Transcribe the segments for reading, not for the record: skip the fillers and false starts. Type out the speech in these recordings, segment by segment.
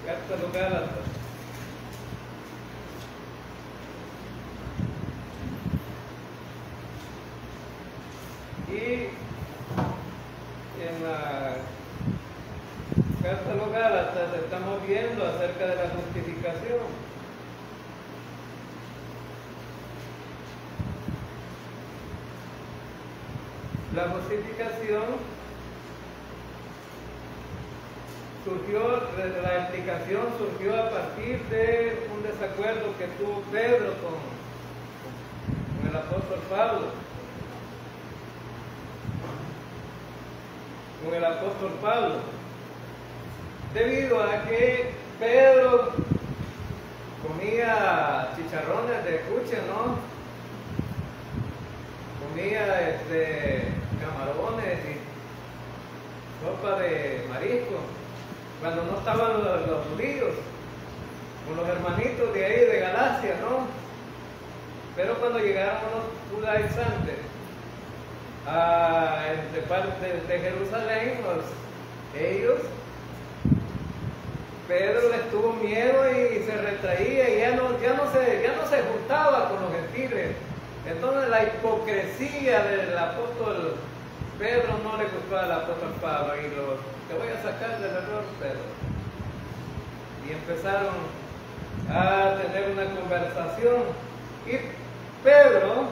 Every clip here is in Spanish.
Carta a los Gálatas. Y en la Carta a los Gálatas estamos viendo acerca de la justificación. La justificación surgió, la explicación surgió a partir de un desacuerdo que tuvo Pedro con el apóstol Pablo. Con el apóstol Pablo. Debido a que Pedro comía chicharrones de cuche, ¿no? Comía camarones y sopa de marisco, cuando no estaban los judíos, con los hermanitos de ahí de Galacia, ¿no? Pero cuando llegaron los judaizantes de parte de Jerusalén, ellos, Pedro les tuvo miedo y se retraía y ya no se juntaba con los gentiles. Entonces la hipocresía del apóstol Pedro no le gustó al apóstol Pablo y te voy a sacar del error, Pedro. Y empezaron a tener una conversación. Y Pedro,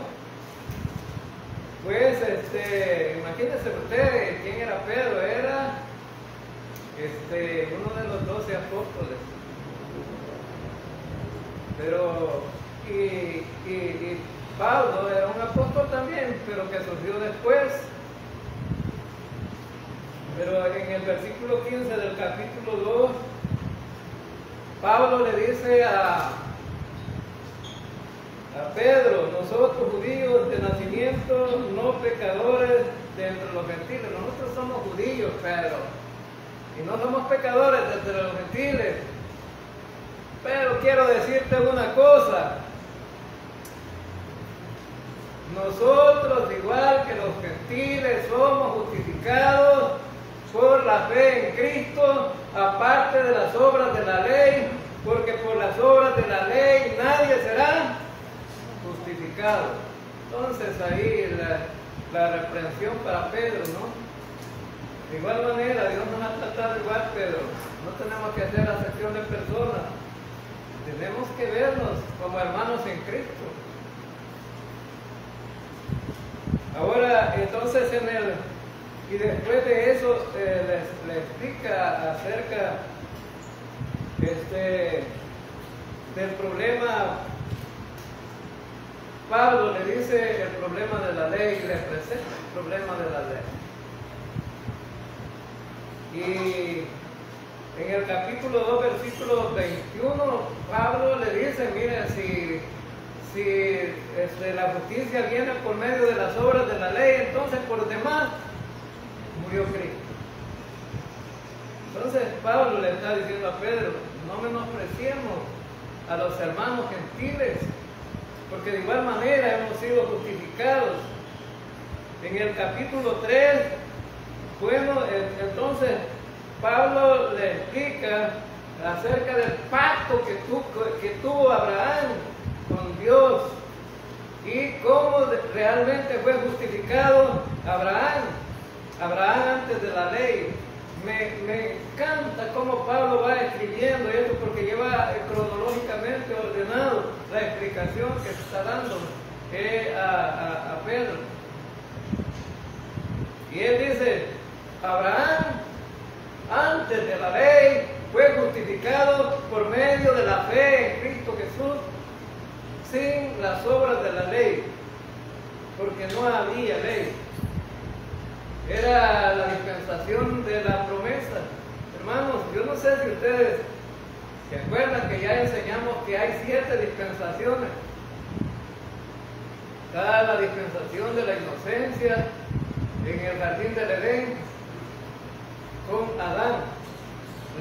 pues, imagínense ustedes quién era Pedro. Era uno de los 12 apóstoles. Pero, y Pablo era un apóstol también, pero que surgió después. Pero en el versículo 15 del capítulo 2, Pablo le dice a Pedro: nosotros judíos de nacimiento, no pecadores de entre los gentiles. Nosotros somos judíos, Pedro, y no somos pecadores de entre los gentiles. Pero quiero decirte una cosa: nosotros, igual que los gentiles, somos justificados por la fe en Cristo, aparte de las obras de la ley, porque por las obras de la ley nadie será justificado. Entonces ahí la reprensión para Pedro, ¿no? De igual manera, Dios nos ha tratado igual, Pedro. No tenemos que hacer acepción de personas. Tenemos que vernos como hermanos en Cristo. Ahora, entonces, y después de eso, le explica acerca del problema. Pablo le dice el problema de la ley y le presenta el problema de la ley. Y en el capítulo 2, versículo 21, Pablo le dice: mire, si la justicia viene por medio de las obras de la ley, entonces por demás murió Cristo. Entonces Pablo le está diciendo a Pedro: no menospreciemos a los hermanos gentiles, porque de igual manera hemos sido justificados. En el capítulo 3, bueno, entonces Pablo le explica acerca del pacto que tuvo Abraham con Dios y cómo realmente fue justificado Abraham antes de la ley. Me encanta cómo Pablo va escribiendo esto, porque lleva cronológicamente ordenado la explicación que se está dando a Pedro. Y él dice: Abraham antes de la ley fue justificado por medio de la fe en Cristo Jesús, sin las obras de la ley, porque no había ley. Era la dispensación de la promesa. Hermanos, yo no sé si ustedes se acuerdan que ya enseñamos que hay 7 dispensaciones. Está la dispensación de la inocencia en el jardín del Edén con Adán,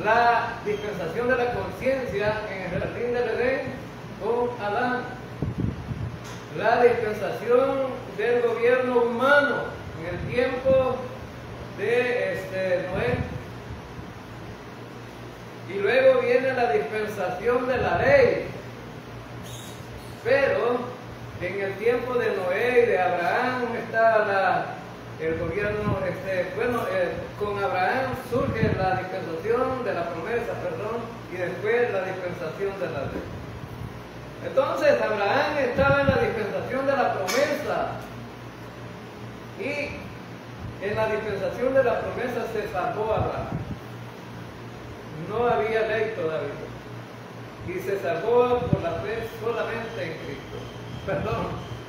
la dispensación de la conciencia en el jardín del Edén con Adán, la dispensación del gobierno humano en el tiempo de Noé, y luego viene viene la dispensación de la ley. Pero en el tiempo de Noé y de Abraham está el gobierno, con Abraham surge la dispensación de la promesa, y después la dispensación de la ley. Entonces Abraham estaba en la dispensación de la promesa, y en la dispensación de la promesa se salvó Abraham. No había ley todavía, y se salvó por la fe solamente en Cristo.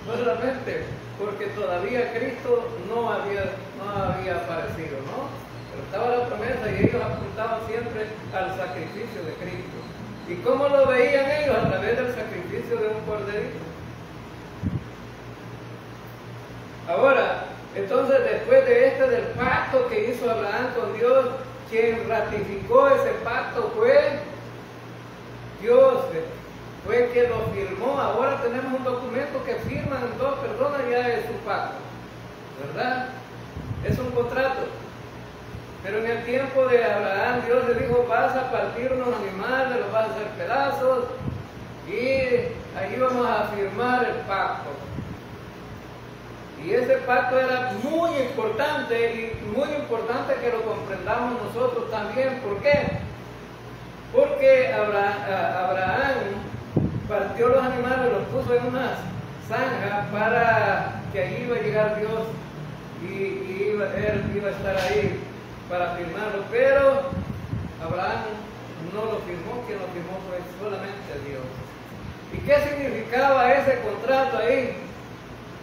No solamente porque todavía Cristo no había aparecido, ¿no? Pero estaba la promesa y ellos apuntaban siempre al sacrificio de Cristo. ¿Y cómo lo veían ellos? A través del sacrificio de un corderito. Ahora, entonces después del pacto que hizo Abraham con Dios, quien ratificó ese pacto fue Dios, fue quien lo firmó. Ahora tenemos un documento que firman dos personas, ya es su pacto, ¿verdad? Es un contrato. Pero en el tiempo de Abraham, Dios le dijo: vas a partir unos animales, los vas a hacer pedazos, y allí vamos a firmar el pacto. Y ese pacto era muy importante, y muy importante que lo comprendamos nosotros también. ¿Por qué? Porque Abraham partió los animales, los puso en una zanja para que allí iba a llegar Dios, y él iba a estar ahí para firmarlo. Pero Abraham no lo firmó, quien lo firmó fue solamente Dios. ¿Y qué significaba ese contrato ahí?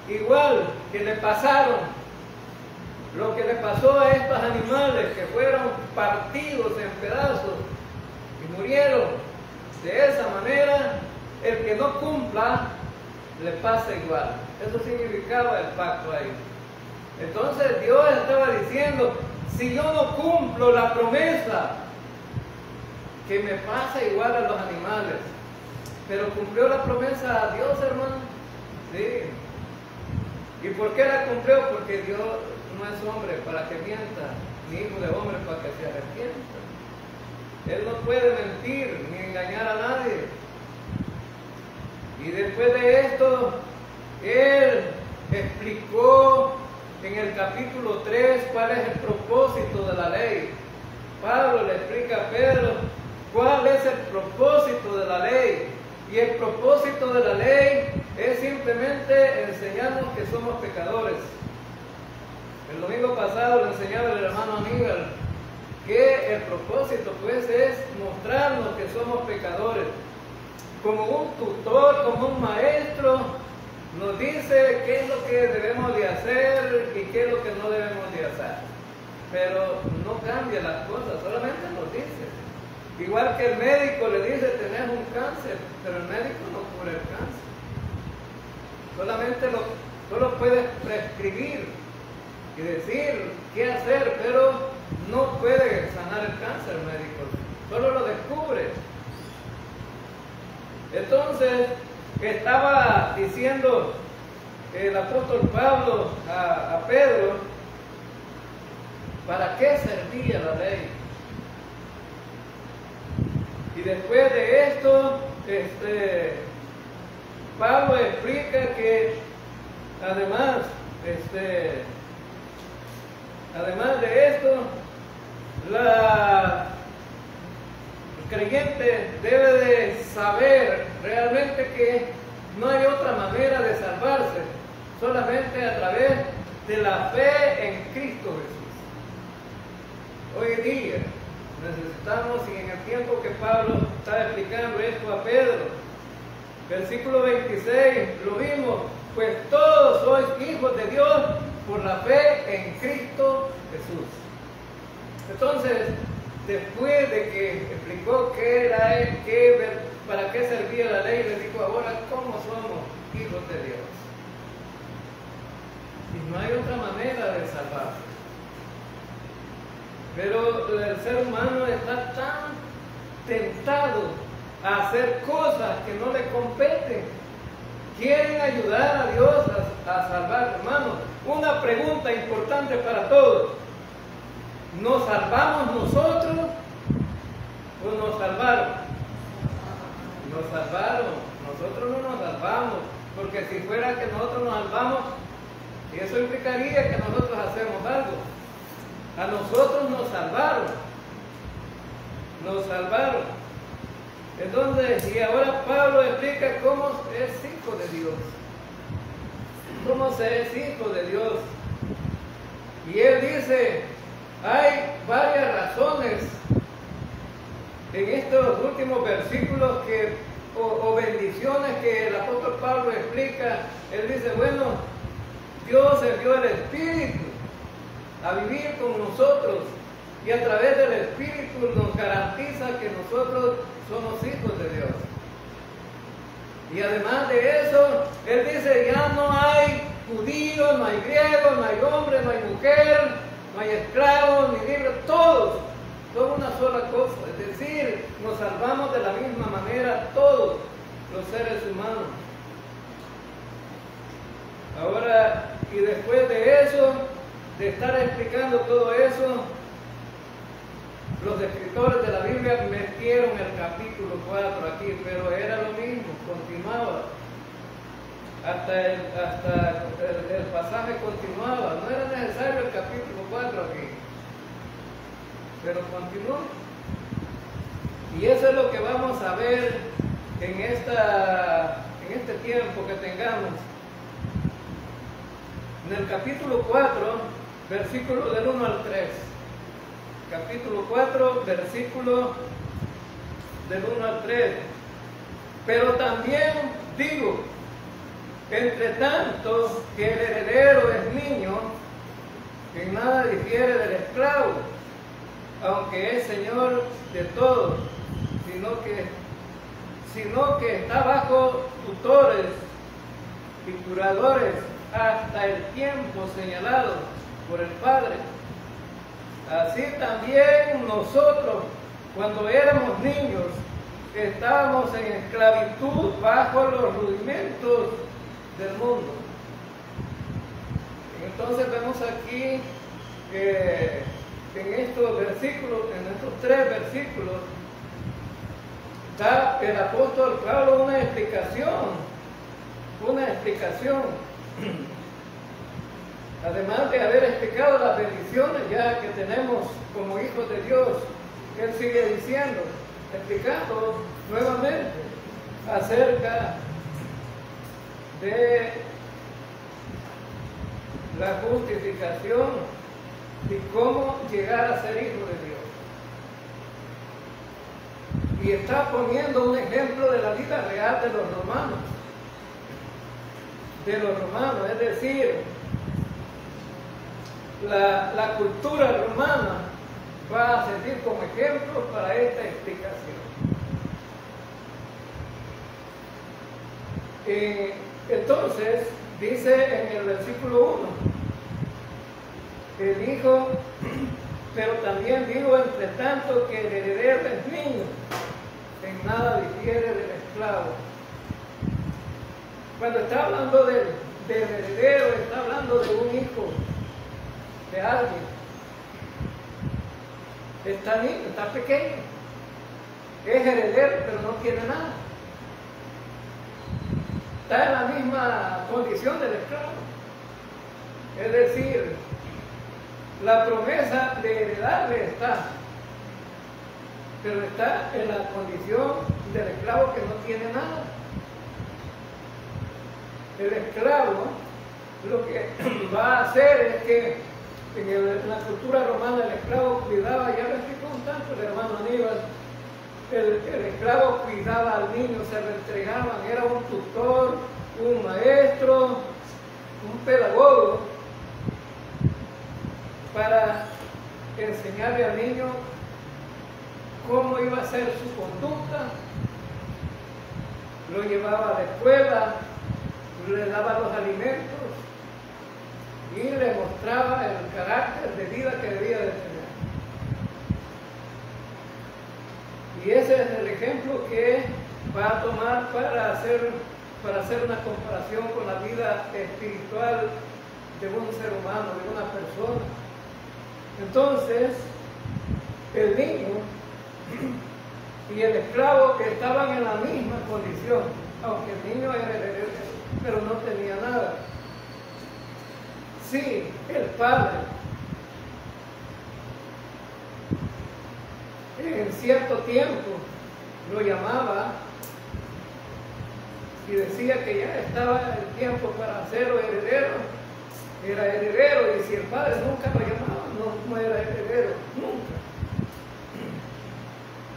Igual que le pasaron lo que le pasó a estos animales, que fueron partidos en pedazos y murieron. De esa manera, el que no cumpla le pasa igual. Eso significaba el pacto ahí. Entonces Dios estaba diciendo: si yo no cumplo la promesa, que me pasa igual a los animales. Pero cumplió la promesa a Dios, hermano. Sí. ¿Y por qué la cumplió? Porque Dios no es hombre para que mienta, ni hijo de hombre para que se arrepienta. Él no puede mentir ni engañar a nadie. Y después de esto, Él explicó en el capítulo 3 cuál es el propósito de la ley. Pablo le explica a Pedro cuál es el propósito de la ley. Y el propósito de la ley es simplemente enseñarnos que somos pecadores. El domingo pasado le enseñaba el hermano Aníbal que el propósito pues es mostrarnos que somos pecadores. Como un tutor, como un maestro, nos dice qué es lo que debemos de hacer y qué es lo que no debemos de hacer. Pero no cambia las cosas, solamente nos dice. Igual que el médico le dice: tenés un cáncer, pero el médico no cura el cáncer. Solamente solo puede prescribir y decir qué hacer, pero no puede sanar el cáncer médico, solo lo descubre. Entonces, estaba diciendo el apóstol Pablo a Pedro, ¿para qué servía la ley? Y después de esto, Pablo explica que además de esto, el creyente debe de saber realmente que no hay otra manera de salvarse, solamente a través de la fe en Cristo Jesús. Hoy día necesitamos, y en el tiempo que Pablo está explicando esto a Pedro, versículo 26, lo vimos: pues todos sois hijos de Dios por la fe en Cristo Jesús. Entonces, después de que explicó qué era él, para qué servía la ley, le dijo: ahora, ¿cómo somos hijos de Dios? Y no hay otra manera de salvarse. Pero el ser humano está tan tentado a hacer cosas que no le competen. Quieren ayudar a Dios a salvar, hermanos. Una pregunta importante para todos: ¿nos salvamos nosotros o nos salvaron? nos salvaron. Entonces, y ahora Pablo explica cómo es hijo de Dios. Cómo se es hijo de Dios. Y él dice, hay varias razones en estos últimos versículos o bendiciones que el apóstol Pablo explica. Él dice, bueno, Dios envió el Espíritu a vivir con nosotros y a través del Espíritu nos garantiza que nosotros somos hijos de Dios. Y además de eso, él dice, ya no hay judío, no hay griego, no hay hombre, no hay mujer, no hay esclavo, ni libre, todos son una sola cosa. Es decir, nos salvamos de la misma manera todos los seres humanos. Ahora, y después de eso, de estar explicando todo eso, los escritores de la Biblia metieron el capítulo 4 aquí, pero era lo mismo, continuaba. Hasta el pasaje continuaba, no era necesario el capítulo 4 aquí, pero continuó. Y eso es lo que vamos a ver en este tiempo que tengamos. En el capítulo 4, versículo del 1 al 3. Capítulo 4, versículo del 1 al 3. Pero también digo, entre tanto que el heredero es niño, en nada difiere del esclavo, aunque es señor de todos, sino que está bajo tutores y curadores hasta el tiempo señalado por el Padre. Así también nosotros, cuando éramos niños, estábamos en esclavitud bajo los rudimentos del mundo. Entonces vemos aquí en estos versículos, en estos 3 versículos, da el apóstol Pablo una explicación. Además de haber explicado las bendiciones ya que tenemos como hijos de Dios, él sigue diciendo, explicando nuevamente acerca de la justificación y cómo llegar a ser hijo de Dios. Y está poniendo un ejemplo de la vida real de los romanos. Es decir, la cultura romana va a servir como ejemplo para esta explicación. Entonces, dice en el versículo 1, el hijo, pero también digo, entre tanto que el heredero es niño, en nada difiere del esclavo. Cuando está hablando del heredero, está hablando de un hijo, de alguien. Está niño, está pequeño, es heredero, pero no tiene nada. Está en la misma condición del esclavo. Es decir, la promesa de heredarle está, pero está en la condición del esclavo que no tiene nada. El esclavo lo que va a hacer es que en la cultura romana el esclavo cuidaba, ya lo explicó un tanto el hermano Aníbal, el esclavo cuidaba al niño, se lo entregaban, era un tutor, un maestro, un pedagogo, para enseñarle al niño cómo iba a ser su conducta. Lo llevaba a la escuela, le daba los alimentos y le mostraba el carácter de vida que debía de tener. Y ese es el ejemplo que va a tomar para hacer una comparación con la vida espiritual de un ser humano, de una persona. Entonces, el niño y el esclavo estaban en la misma condición, aunque el niño era heredero, pero no tenía nada. Sí, el padre en cierto tiempo lo llamaba y decía que ya estaba el tiempo para hacerlo heredero, era heredero, y si el padre nunca lo llamaba, no era heredero, nunca.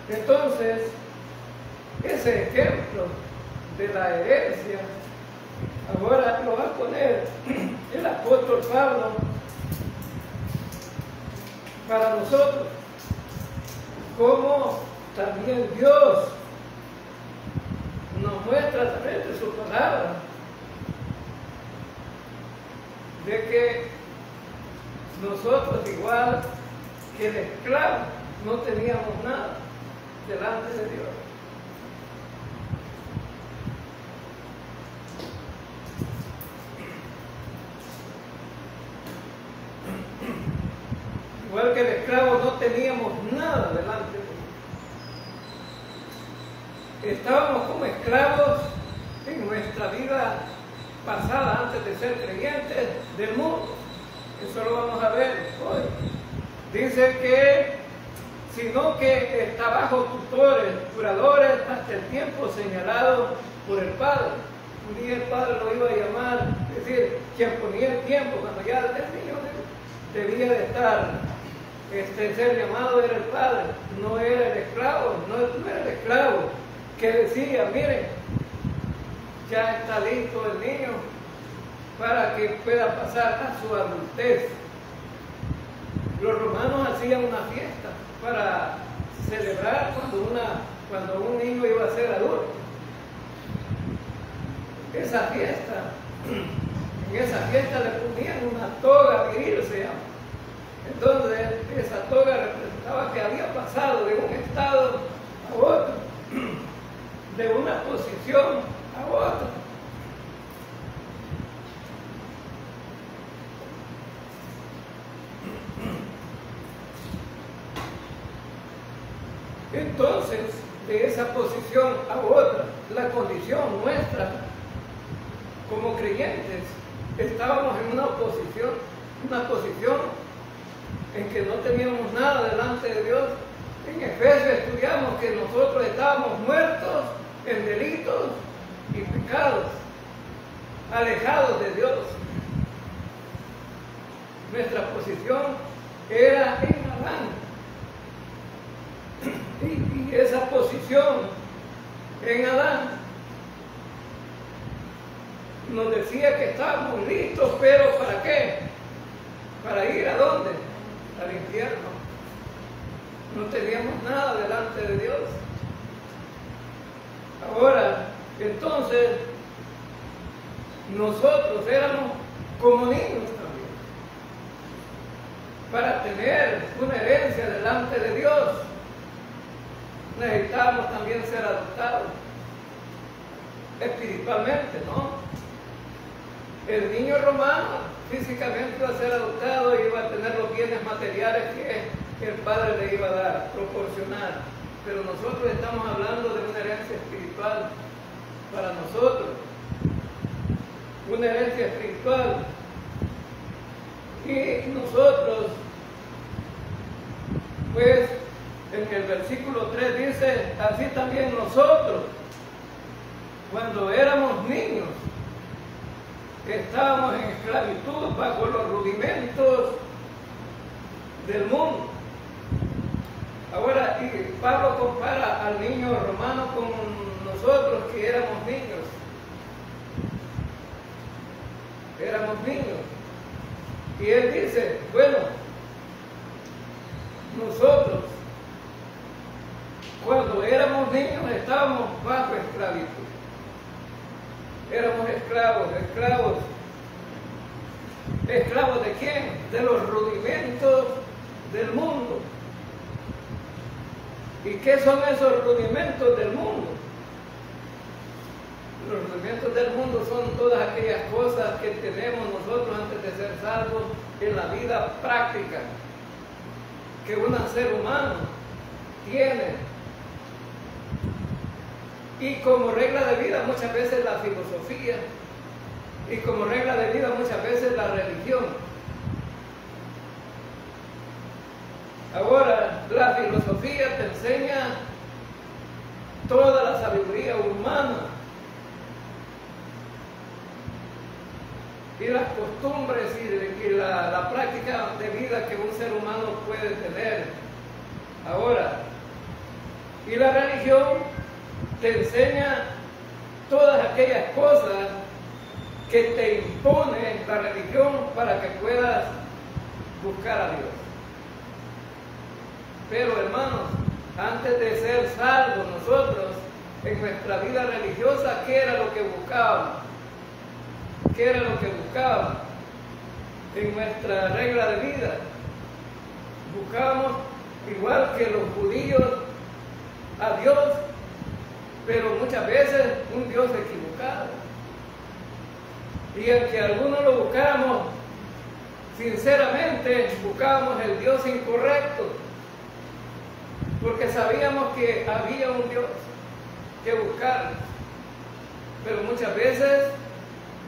Entonces, ese ejemplo de la herencia, ahora lo va a poner el apóstol Pablo para nosotros, como también Dios nos muestra a través de su palabra de que nosotros, igual que el esclavo, no teníamos nada delante de Dios. Igual que el esclavo, no teníamos nada delante de Dios. Estábamos como esclavos en nuestra vida pasada, antes de ser creyentes, del mundo. Eso lo vamos a ver hoy. Dice que, sino que está bajo tutores, curadores, hasta el tiempo señalado por el Padre. Un día el Padre lo iba a llamar, es decir, quien ponía el tiempo, cuando ya el niño debía de estar, ser llamado era el Padre, no era el esclavo, no era el esclavo que decía, miren, ya está listo el niño para que pueda pasar a su adultez. Los romanos hacían una fiesta para celebrar cuando un niño iba a ser adulto. Esa fiesta, en esa fiesta le ponían una toga viril, se llama. Entonces, esa toga representaba que había pasado de un estado a otro, de una posición a otra. Entonces, de esa posición a otra, la condición nuestra como creyentes, estábamos en una posición en que no teníamos nada delante de Dios. En Efesios estudiamos que nosotros estábamos muertos en delitos y pecados, alejados de Dios. Nuestra posición era en Adán. Y esa posición en Adán nos decía que estábamos listos, pero ¿para qué? ¿Para ir a dónde? Al infierno. No teníamos nada delante de Dios. Ahora, entonces, nosotros éramos como niños también. Para tener una herencia delante de Dios, necesitábamos también ser adoptados espiritualmente, ¿no? El niño romano físicamente iba a ser adoptado y iba a tener los bienes materiales que el padre le iba a dar, proporcionar. Pero nosotros estamos hablando de una herencia espiritual para nosotros. Una herencia espiritual. Y nosotros, pues, en el versículo 3 dice, así también nosotros, cuando éramos niños, estábamos en esclavitud bajo los rudimentos del mundo. Ahora, y Pablo compara al niño romano con nosotros que éramos niños. Éramos niños. Y él dice, bueno, nosotros, cuando éramos niños, estábamos bajo esclavitud. Éramos esclavos. ¿Esclavos de quién? De los rudimentos del mundo. ¿Y qué son esos rudimentos del mundo? Los rudimentos del mundo son todas aquellas cosas que tenemos nosotros antes de ser salvos en la vida práctica, que un ser humano tiene. Y como regla de vida muchas veces la filosofía, y como regla de vida muchas veces la religión. Ahora, la filosofía filosofía te enseña toda la sabiduría humana y las costumbres y la práctica de vida que un ser humano puede tener. Ahora, y la religión te enseña todas aquellas cosas que te impone la religión para que puedas buscar a Dios. Pero hermanos, antes de ser salvos nosotros, en nuestra vida religiosa, ¿qué era lo que buscábamos? ¿Qué era lo que buscábamos? En nuestra regla de vida, buscábamos, igual que los judíos, a Dios, pero muchas veces un Dios equivocado. Y aunque algunos lo buscáramos, sinceramente buscábamos el Dios incorrecto, porque sabíamos que había un Dios que buscar, pero muchas veces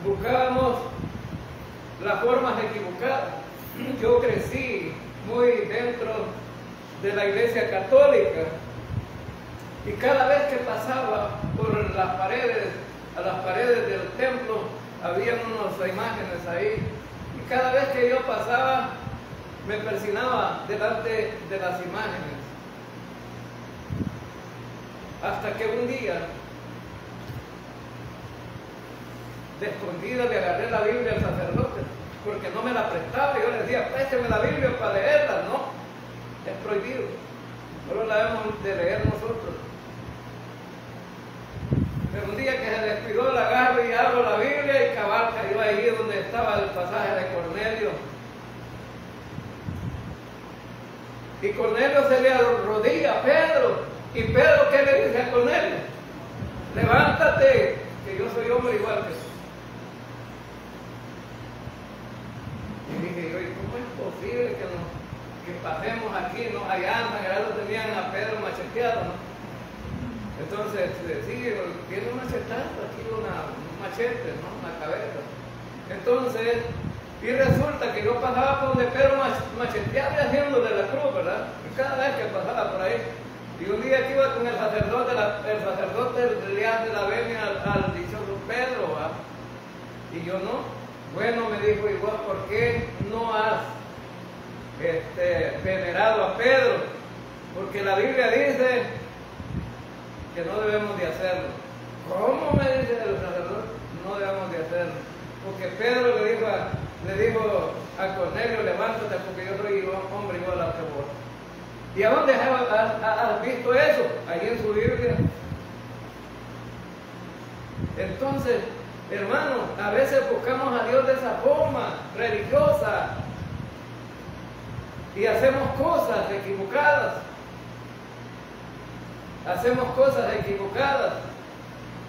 buscábamos las formas equivocadas. Yo crecí muy dentro de la iglesia católica y cada vez que pasaba por las paredes, a las paredes del templo, había unas imágenes ahí, y cada vez que yo pasaba me persinaba delante de las imágenes, hasta que un día, de escondida, le agarré la Biblia al sacerdote, porque no me la prestaba. Yo le decía, présteme la Biblia para leerla. No, es prohibido, solo la debemos de leer nosotros. Pero un día que se despidió, la agarro y abro la Biblia y cabal cayó ahí donde estaba el pasaje de Cornelio. Y Cornelio se le arrodilla a Pedro. ¿Y Pedro qué le dice a Cornelio? Levántate, que yo soy hombre igual que tú. Y dije yo, ¿y cómo es posible que pasemos aquí? No, allá lo tenían a Pedro macheteado, ¿no? Entonces, sí, tiene un machetazo aquí, un machete, ¿no? Una cabeza. Entonces, y resulta que yo pasaba por donde Pedro macheteaba y haciéndole la cruz, ¿verdad? Y cada vez que pasaba por ahí. Y un día que iba con el sacerdote le hace la venia al dichoso Pedro, ¿verdad? Y yo no. Bueno, me dijo, igual, ¿por qué no has venerado a Pedro? Porque la Biblia dice que no debemos de hacerlo. ¿Cómo? Me dice el sacerdote, no debemos de hacerlo. Porque Pedro le dijo a Cornelio, levántate porque yo soy hombre igual a vos. ¿Y a dónde has visto eso? Ahí en su Biblia. Entonces, hermanos, a veces buscamos a Dios de esa forma religiosa y hacemos cosas equivocadas. Hacemos cosas equivocadas,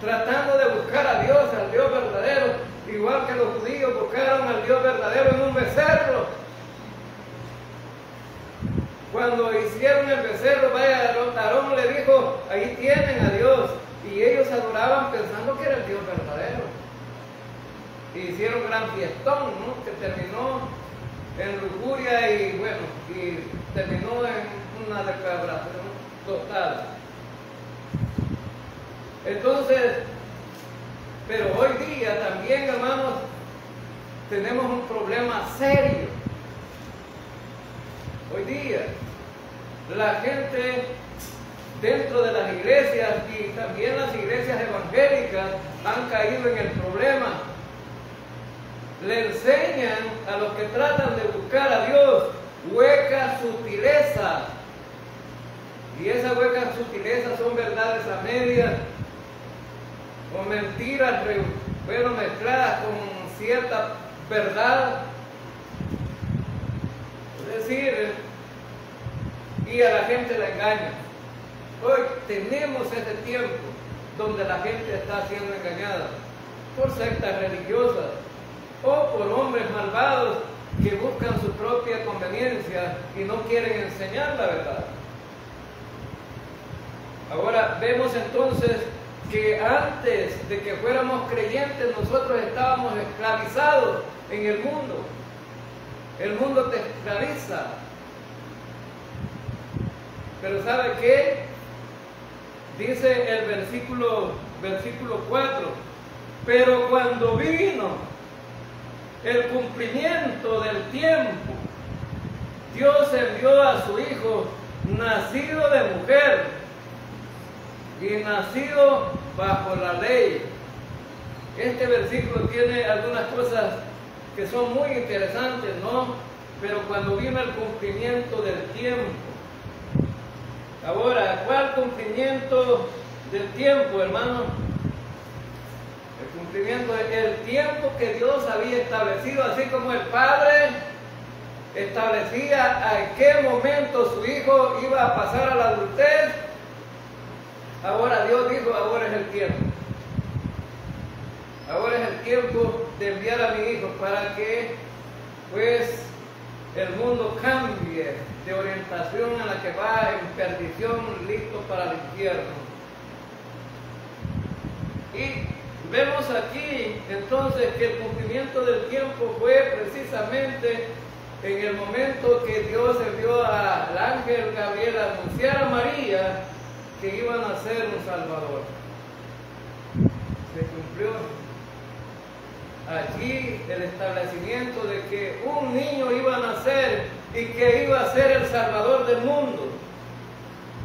tratando de buscar a Dios, al Dios verdadero, igual que los judíos buscaron al Dios verdadero en un becerro. Cuando hicieron el becerro, vaya, Aarón le dijo, ahí tienen a Dios, y ellos adoraban pensando que era el Dios verdadero. Y hicieron gran fiestón, ¿no? Que terminó en lujuria y bueno, y terminó en una decabración total. Entonces, pero hoy día también, hermanos, tenemos un problema serio. Hoy día, la gente dentro de las iglesias y también las iglesias evangélicas han caído en el problema. Le enseñan a los que tratan de buscar a Dios huecas sutilezas. Y esas huecas sutilezas son verdades a medias, o mentiras, pero mezcladas con cierta verdad. Es decir, y a la gente la engaña. Hoy tenemos ese tiempo donde la gente está siendo engañada por sectas religiosas o por hombres malvados que buscan su propia conveniencia y no quieren enseñar la verdad. Ahora vemos entonces que antes de que fuéramos creyentes nosotros estábamos esclavizados en el mundo. El mundo te esclaviza. Pero ¿sabe qué? Dice el versículo 4, pero cuando vino el cumplimiento del tiempo, Dios envió a su Hijo, nacido de mujer y nacido bajo la ley. Este versículo tiene algunas cosas que son muy interesantes, ¿no? Pero cuando vino el cumplimiento del tiempo. Ahora, ¿cuál cumplimiento del tiempo, hermano? El cumplimiento del tiempo que Dios había establecido, así como el Padre establecía a qué momento su Hijo iba a pasar a la adultez. Ahora Dios dijo, ahora es el tiempo. Ahora es el tiempo de enviar a mi Hijo para que, pues, el mundo cambie de orientación a la que va en perdición, listo para el infierno. Y vemos aquí entonces que el cumplimiento del tiempo fue precisamente en el momento que Dios envió al ángel Gabriel a anunciar a María que iba a nacer un Salvador. Se cumplió allí el establecimiento de que un niño iba a nacer y que iba a ser el Salvador del mundo.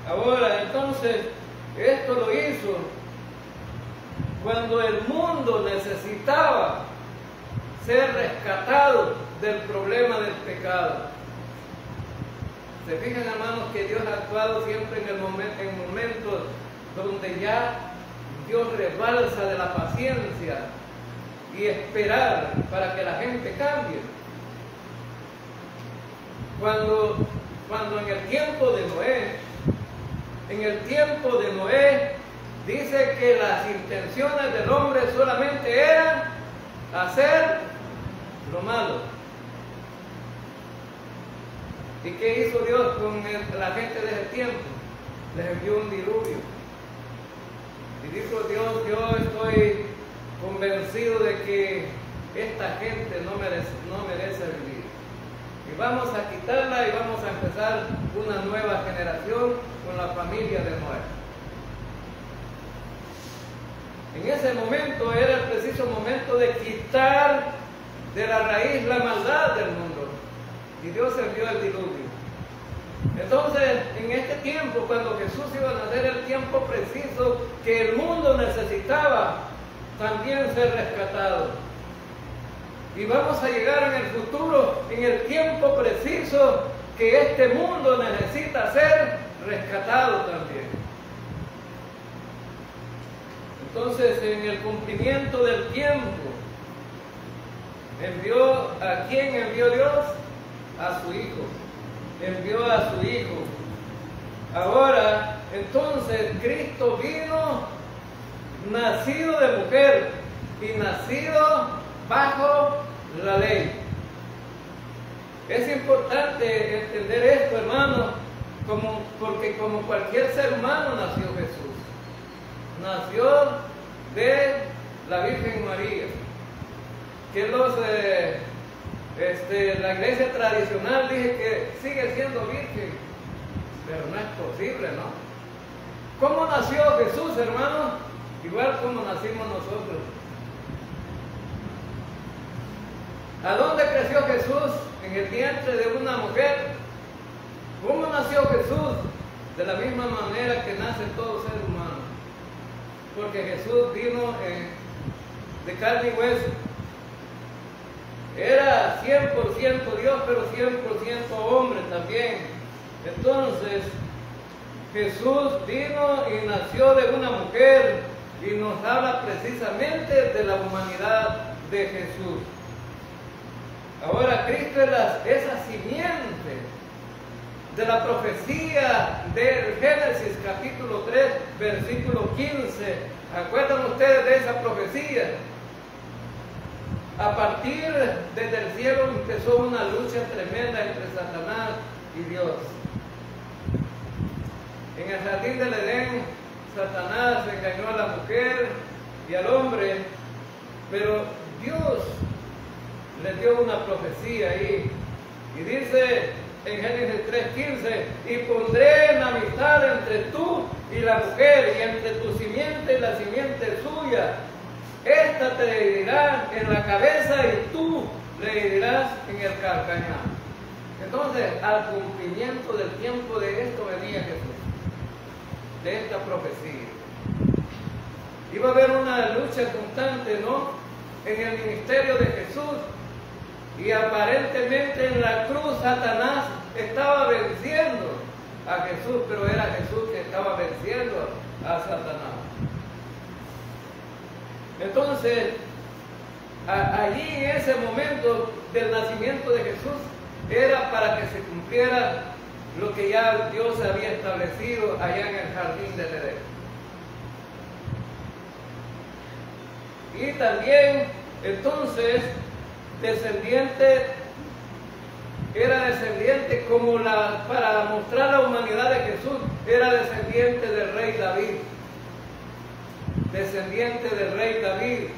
Ahora, entonces, esto lo hizo cuando el mundo necesitaba ser rescatado del problema del pecado. Se fijan, hermanos, que Dios ha actuado siempre en momentos donde ya Dios rebalsa de la paciencia y esperar para que la gente cambie. Cuando en el tiempo de Noé, dice que las intenciones del hombre solamente eran hacer lo malo. ¿Y qué hizo Dios con la gente de ese tiempo? Les envió un diluvio. Y dijo Dios, yo estoy convencido de que esta gente no merece vivir. Y vamos a quitarla y vamos a empezar una nueva generación con la familia de Noé. En ese momento era el preciso momento de quitar de la raíz la maldad del mundo. Y Dios envió el diluvio. Entonces, en este tiempo, cuando Jesús iba a nacer, el tiempo preciso que el mundo necesitaba también ser rescatado. Y vamos a llegar en el futuro, en el tiempo preciso que este mundo necesita ser rescatado también. Entonces, en el cumplimiento del tiempo, ¿a quién envió Dios? A su Hijo. Envió a su Hijo. Ahora, entonces, Cristo vino nacido de mujer y nacido bajo la ley. Es importante entender esto, hermano, porque como cualquier ser humano nació Jesús. Nació de la Virgen María, que la iglesia tradicional dice que sigue siendo virgen, pero no es posible, ¿no? ¿Cómo nació Jesús, hermano? Igual como nacimos nosotros. ¿A dónde creció Jesús? En el vientre de una mujer. ¿Cómo nació Jesús? De la misma manera que nace todo ser humano. Porque Jesús vino de carne y hueso. Era 100% Dios, pero 100% hombre también. Entonces, Jesús vino y nació de una mujer y nos habla precisamente de la humanidad de Jesús. Ahora, Cristo es esa simiente de la profecía del Génesis capítulo 3, versículo 15. ¿Acuerdan ustedes de esa profecía? A partir desde el cielo empezó una lucha tremenda entre Satanás y Dios. En el jardín del Edén, Satanás engañó a la mujer y al hombre, pero Dios les dio una profecía ahí. Y dice en Génesis 3:15, y pondré enemistad entre tú y la mujer, y entre tu simiente y la simiente suya. Esta te herirá en la cabeza y tú le herirás en el calcañar. Entonces, al cumplimiento del tiempo de esto venía Jesús, de esta profecía. Iba a haber una lucha constante, ¿no?, en el ministerio de Jesús. Y aparentemente en la cruz Satanás estaba venciendo a Jesús, pero era Jesús que estaba venciendo a Satanás. Entonces, allí en ese momento del nacimiento de Jesús era para que se cumpliera lo que ya Dios había establecido allá en el jardín del Edén. Y también, entonces, era descendiente como para mostrar la humanidad de Jesús, era descendiente del rey David. Descendiente del rey David.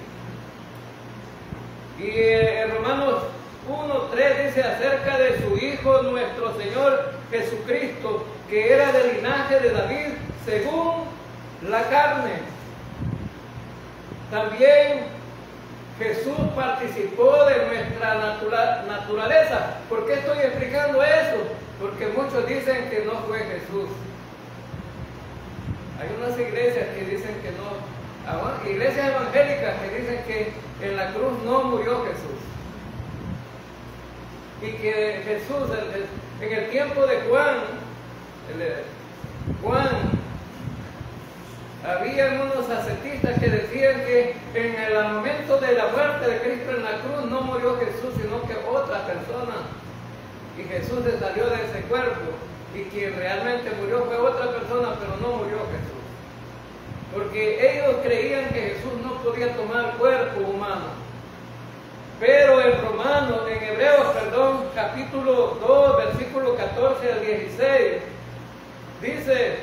Y en Romanos 1:3 dice acerca de su Hijo nuestro Señor Jesucristo, que era del linaje de David según la carne. También Jesús participó de nuestra naturaleza. ¿Por qué estoy explicando eso? Porque muchos dicen que no fue Jesús. Hay unas iglesias que dicen que no, iglesias evangélicas que dicen que en la cruz no murió Jesús. Y que Jesús, en el tiempo de Juan, había unos ascetistas que decían que en el momento de la muerte de Cristo en la cruz no murió Jesús, sino que otra persona. Y Jesús se salió de ese cuerpo. Y quien realmente murió fue otra persona, pero no murió Jesús. Porque ellos creían que Jesús no podía tomar cuerpo humano. Pero en Hebreos, capítulo 2, versículo 14 al 16, dice: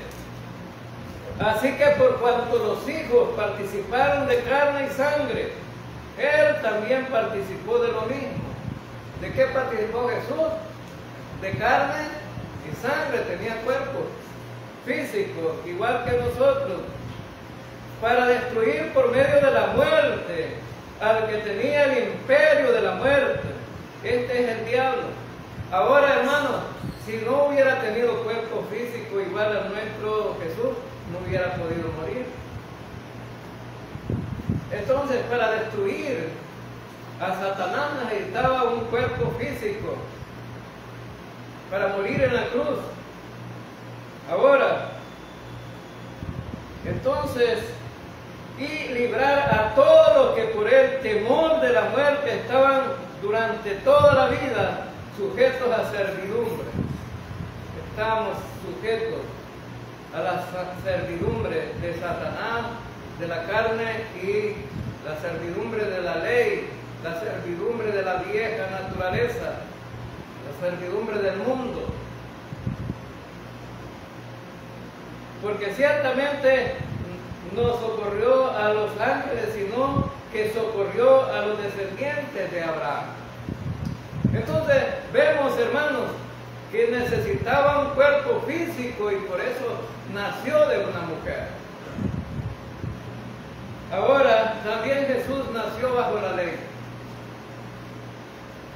así que por cuanto los hijos participaron de carne y sangre, Él también participó de lo mismo. ¿De qué participó Jesús? De carne y sangre, tenía cuerpo físico, igual que nosotros, para destruir por medio de la muerte al que tenía el imperio de la muerte. Este es el diablo. Ahora, hermanos, si no hubiera tenido cuerpo físico igual al nuestro Jesús, no hubiera podido morir. Entonces, para destruir a Satanás necesitaba un cuerpo físico para morir en la cruz. Ahora, entonces, y librar a todos los que por el temor de la muerte estaban durante toda la vida sujetos a servidumbre. Estamos sujetos a la servidumbre de Satanás, de la carne, y la servidumbre de la ley, la servidumbre de la vieja naturaleza, la servidumbre del mundo. Porque ciertamente no socorrió a los ángeles, sino que socorrió a los descendientes de Abraham. Entonces vemos, hermanos, que necesitaba un cuerpo físico y por eso nació de una mujer. Ahora, también Jesús nació bajo la ley.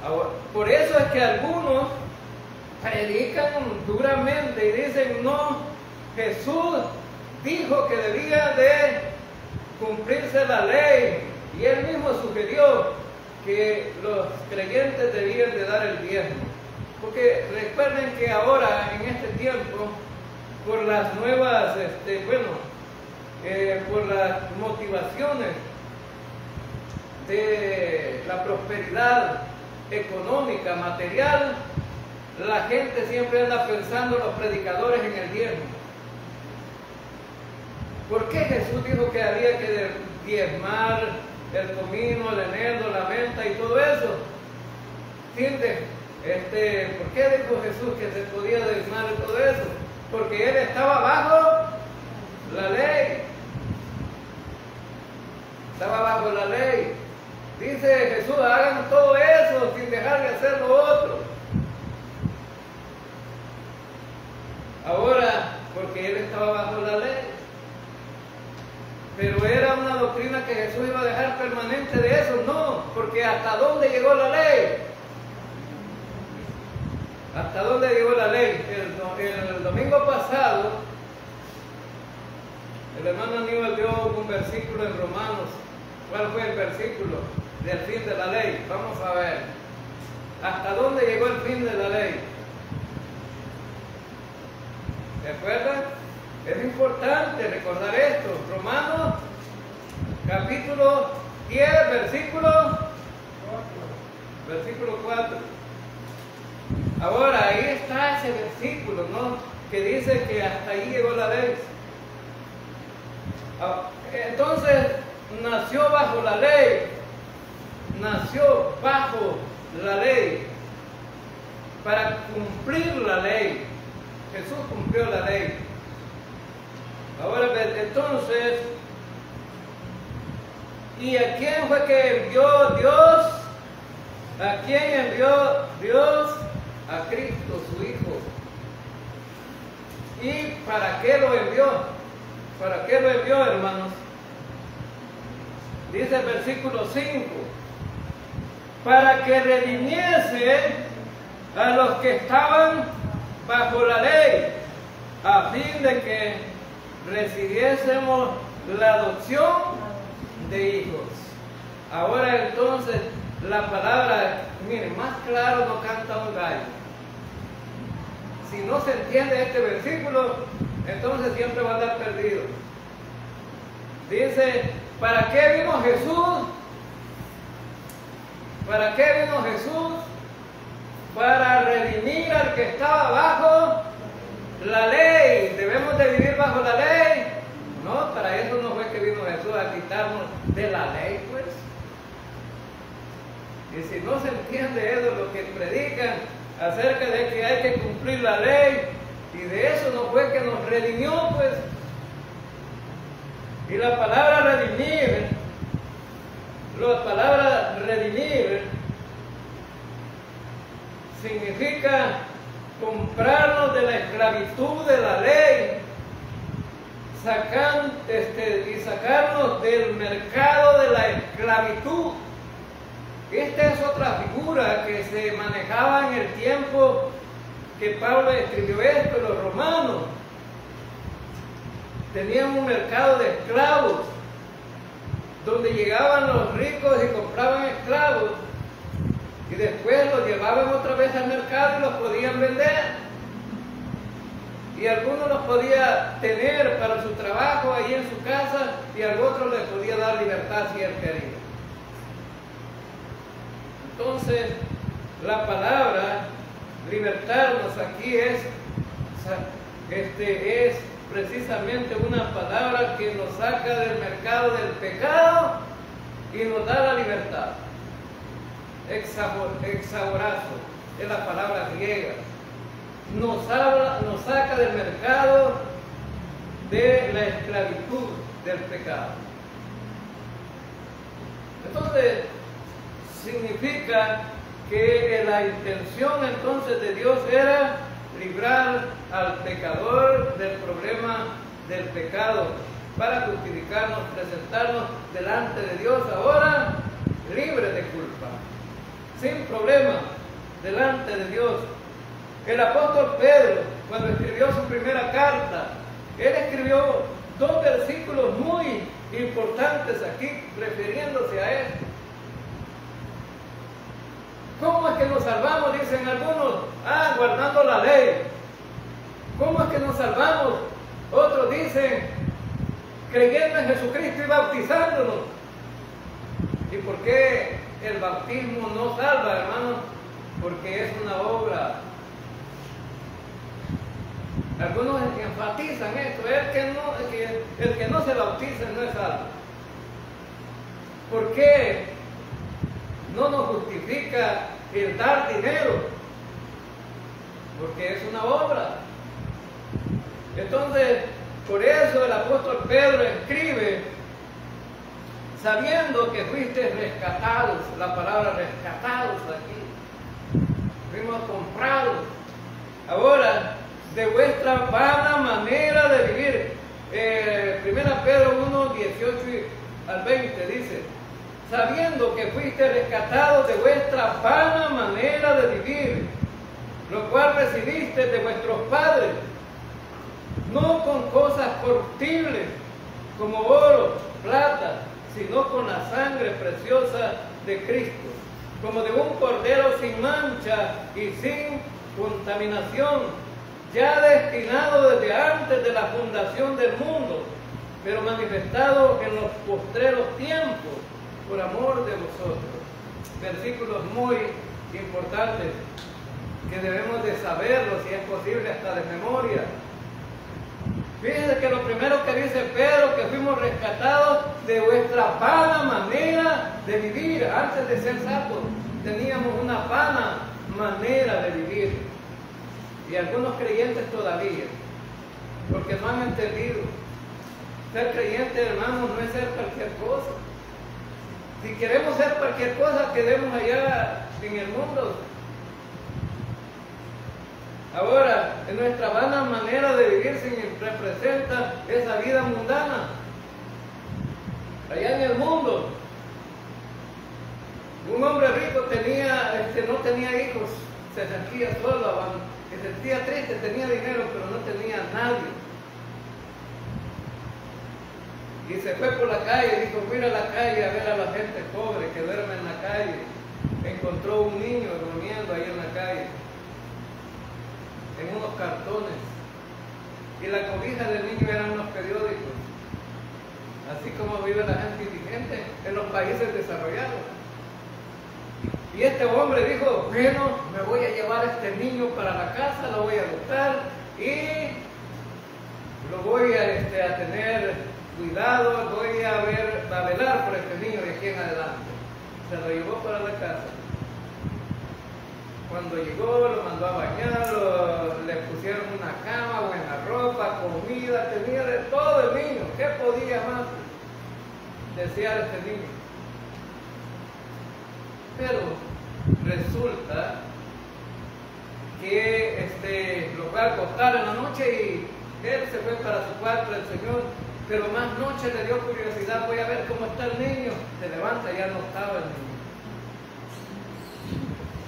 Ahora, por eso es que algunos predican duramente y dicen: no, Jesús dijo que debía de cumplirse la ley, y él mismo sugirió que los creyentes debían de dar el diezmo. Porque recuerden que ahora, en este tiempo, por las nuevas, por las motivaciones de la prosperidad económica, material, la gente siempre anda pensando, los predicadores, en el diezmo. ¿Por qué Jesús dijo que había que diezmar el comino, el eneldo, la menta y todo eso? ¿Entiendes? ¿Por qué dijo Jesús que se podía diezmar todo eso? Porque él estaba bajo la ley. Estaba bajo la ley. Dice Jesús: hagan todo eso sin dejar de hacer lo otro. estaba bajo la ley. Pero era una doctrina que Jesús iba a dejar permanente de eso. No, porque ¿hasta dónde llegó la ley? ¿Hasta dónde llegó la ley? El domingo pasado, el hermano Aníbal dio un versículo en Romanos. ¿Cuál fue el versículo del fin de la ley? Vamos a ver. ¿Hasta dónde llegó el fin de la ley? ¿Se acuerdan? Es importante recordar esto. Romanos, capítulo 10, versículo 4. Ahora, ahí está ese versículo, ¿no? Que dice que hasta ahí llegó la ley. Entonces, nació bajo la ley. Nació bajo la ley. Para cumplir la ley. Jesús cumplió la ley. Ahora, entonces, ¿y a quién fue que envió Dios? ¿A quién envió Dios? A Cristo, su Hijo. ¿Y para qué lo envió? ¿Para qué lo envió, hermanos? Dice el versículo 5, para que redimiese a los que estaban bajo la ley, a fin de que recibiésemos la adopción de hijos. Ahora entonces, la palabra, miren, más claro no canta un gallo. Si no se entiende este versículo, entonces siempre va a estar perdido. Dice, ¿para qué vino Jesús? ¿Para qué vino Jesús? Para redimir al que estaba bajo la ley. ¿Debemos de vivir bajo la ley? No, para eso no fue que vino Jesús, a quitarnos de la ley, pues. Y si no se entiende eso, lo que predican acerca de que hay que cumplir la ley, y de eso no fue que nos redimió, pues. Y la palabra redimir, significa comprarnos de la esclavitud de la ley, y sacarnos del mercado de la esclavitud. Esta es otra figura que se manejaba en el tiempo que Pablo escribió esto, los romanos. Tenían un mercado de esclavos, donde llegaban los ricos y compraban esclavos, y después los llevaban otra vez al mercado y los podían vender. Y algunos los podía tener para su trabajo ahí en su casa, y al otro le podía dar libertad si él quería. Entonces, la palabra libertarnos aquí es precisamente una palabra que nos saca del mercado del pecado y nos da la libertad. Exagorazo es la palabra griega. Nos saca del mercado de la esclavitud del pecado. Entonces, significa que la intención entonces de Dios era librar al pecador del problema del pecado, para justificarnos, presentarnos delante de Dios ahora libre de culpa, sin problema, delante de Dios. El apóstol Pedro, cuando escribió su primera carta, él escribió 2 versículos muy importantes aquí, refiriéndose a esto. ¿Cómo es que nos salvamos? Dicen algunos, guardando la ley. ¿Cómo es que nos salvamos? Otros dicen, creyendo en Jesucristo y bautizándonos. ¿Y por qué el bautismo no salva, hermanos? Porque es una obra. Algunos enfatizan esto, el que no se bautiza no es salvo. ¿Por qué no nos justifica el dar dinero? Porque es una obra. Entonces, por eso el apóstol Pedro escribe, sabiendo que fuiste rescatados, la palabra rescatados aquí, fuimos comprados. Ahora, de vuestra vana manera de vivir. 18 al 20 dice: sabiendo que fuiste rescatados de vuestra vana manera de vivir, lo cual recibiste de vuestros padres, no con cosas corruptibles como oro, plata, sino con la sangre preciosa de Cristo, como de un cordero sin mancha y sin contaminación, ya destinado desde antes de la fundación del mundo, pero manifestado en los postreros tiempos por amor de vosotros. Versículos muy importantes que debemos de saberlos, si es posible hasta de memoria. Fíjense que lo primero que dice Pedro, que fuimos rescatados de vuestra vana manera de vivir. Antes de ser salvos teníamos una vana manera de vivir, y algunos creyentes todavía, porque no han entendido. Ser creyente, hermanos, no es ser cualquier cosa. Si queremos ser cualquier cosa, quedemos allá en el mundo. Ahora, en nuestra vana manera de vivir se representa esa vida mundana. Allá en el mundo, un hombre rico no tenía hijos, se sentía solo, se sentía triste, tenía dinero, pero no tenía nadie. Y se fue por la calle, dijo: voy a ir a la calle a ver a la gente pobre que duerme en la calle. Encontró un niño durmiendo ahí en la calle, en unos cartones, y la cobija del niño eran unos periódicos, así como vive la gente indigente en los países desarrollados. Y este hombre dijo: bueno, me voy a llevar a este niño para la casa, lo voy a adoptar y lo voy a tener cuidado, voy a velar por este niño de aquí en adelante. Se lo llevó para la casa. Cuando llegó, lo mandó a bañar, le pusieron una cama, buena ropa, comida, tenía de todo el niño. ¿Qué podía más desear este niño? Pero resulta que lo fue a acostar en la noche y él se fue para su cuarto del Señor, pero más noche le dio curiosidad: voy a ver cómo está el niño. Se levanta, ya no estaba el niño.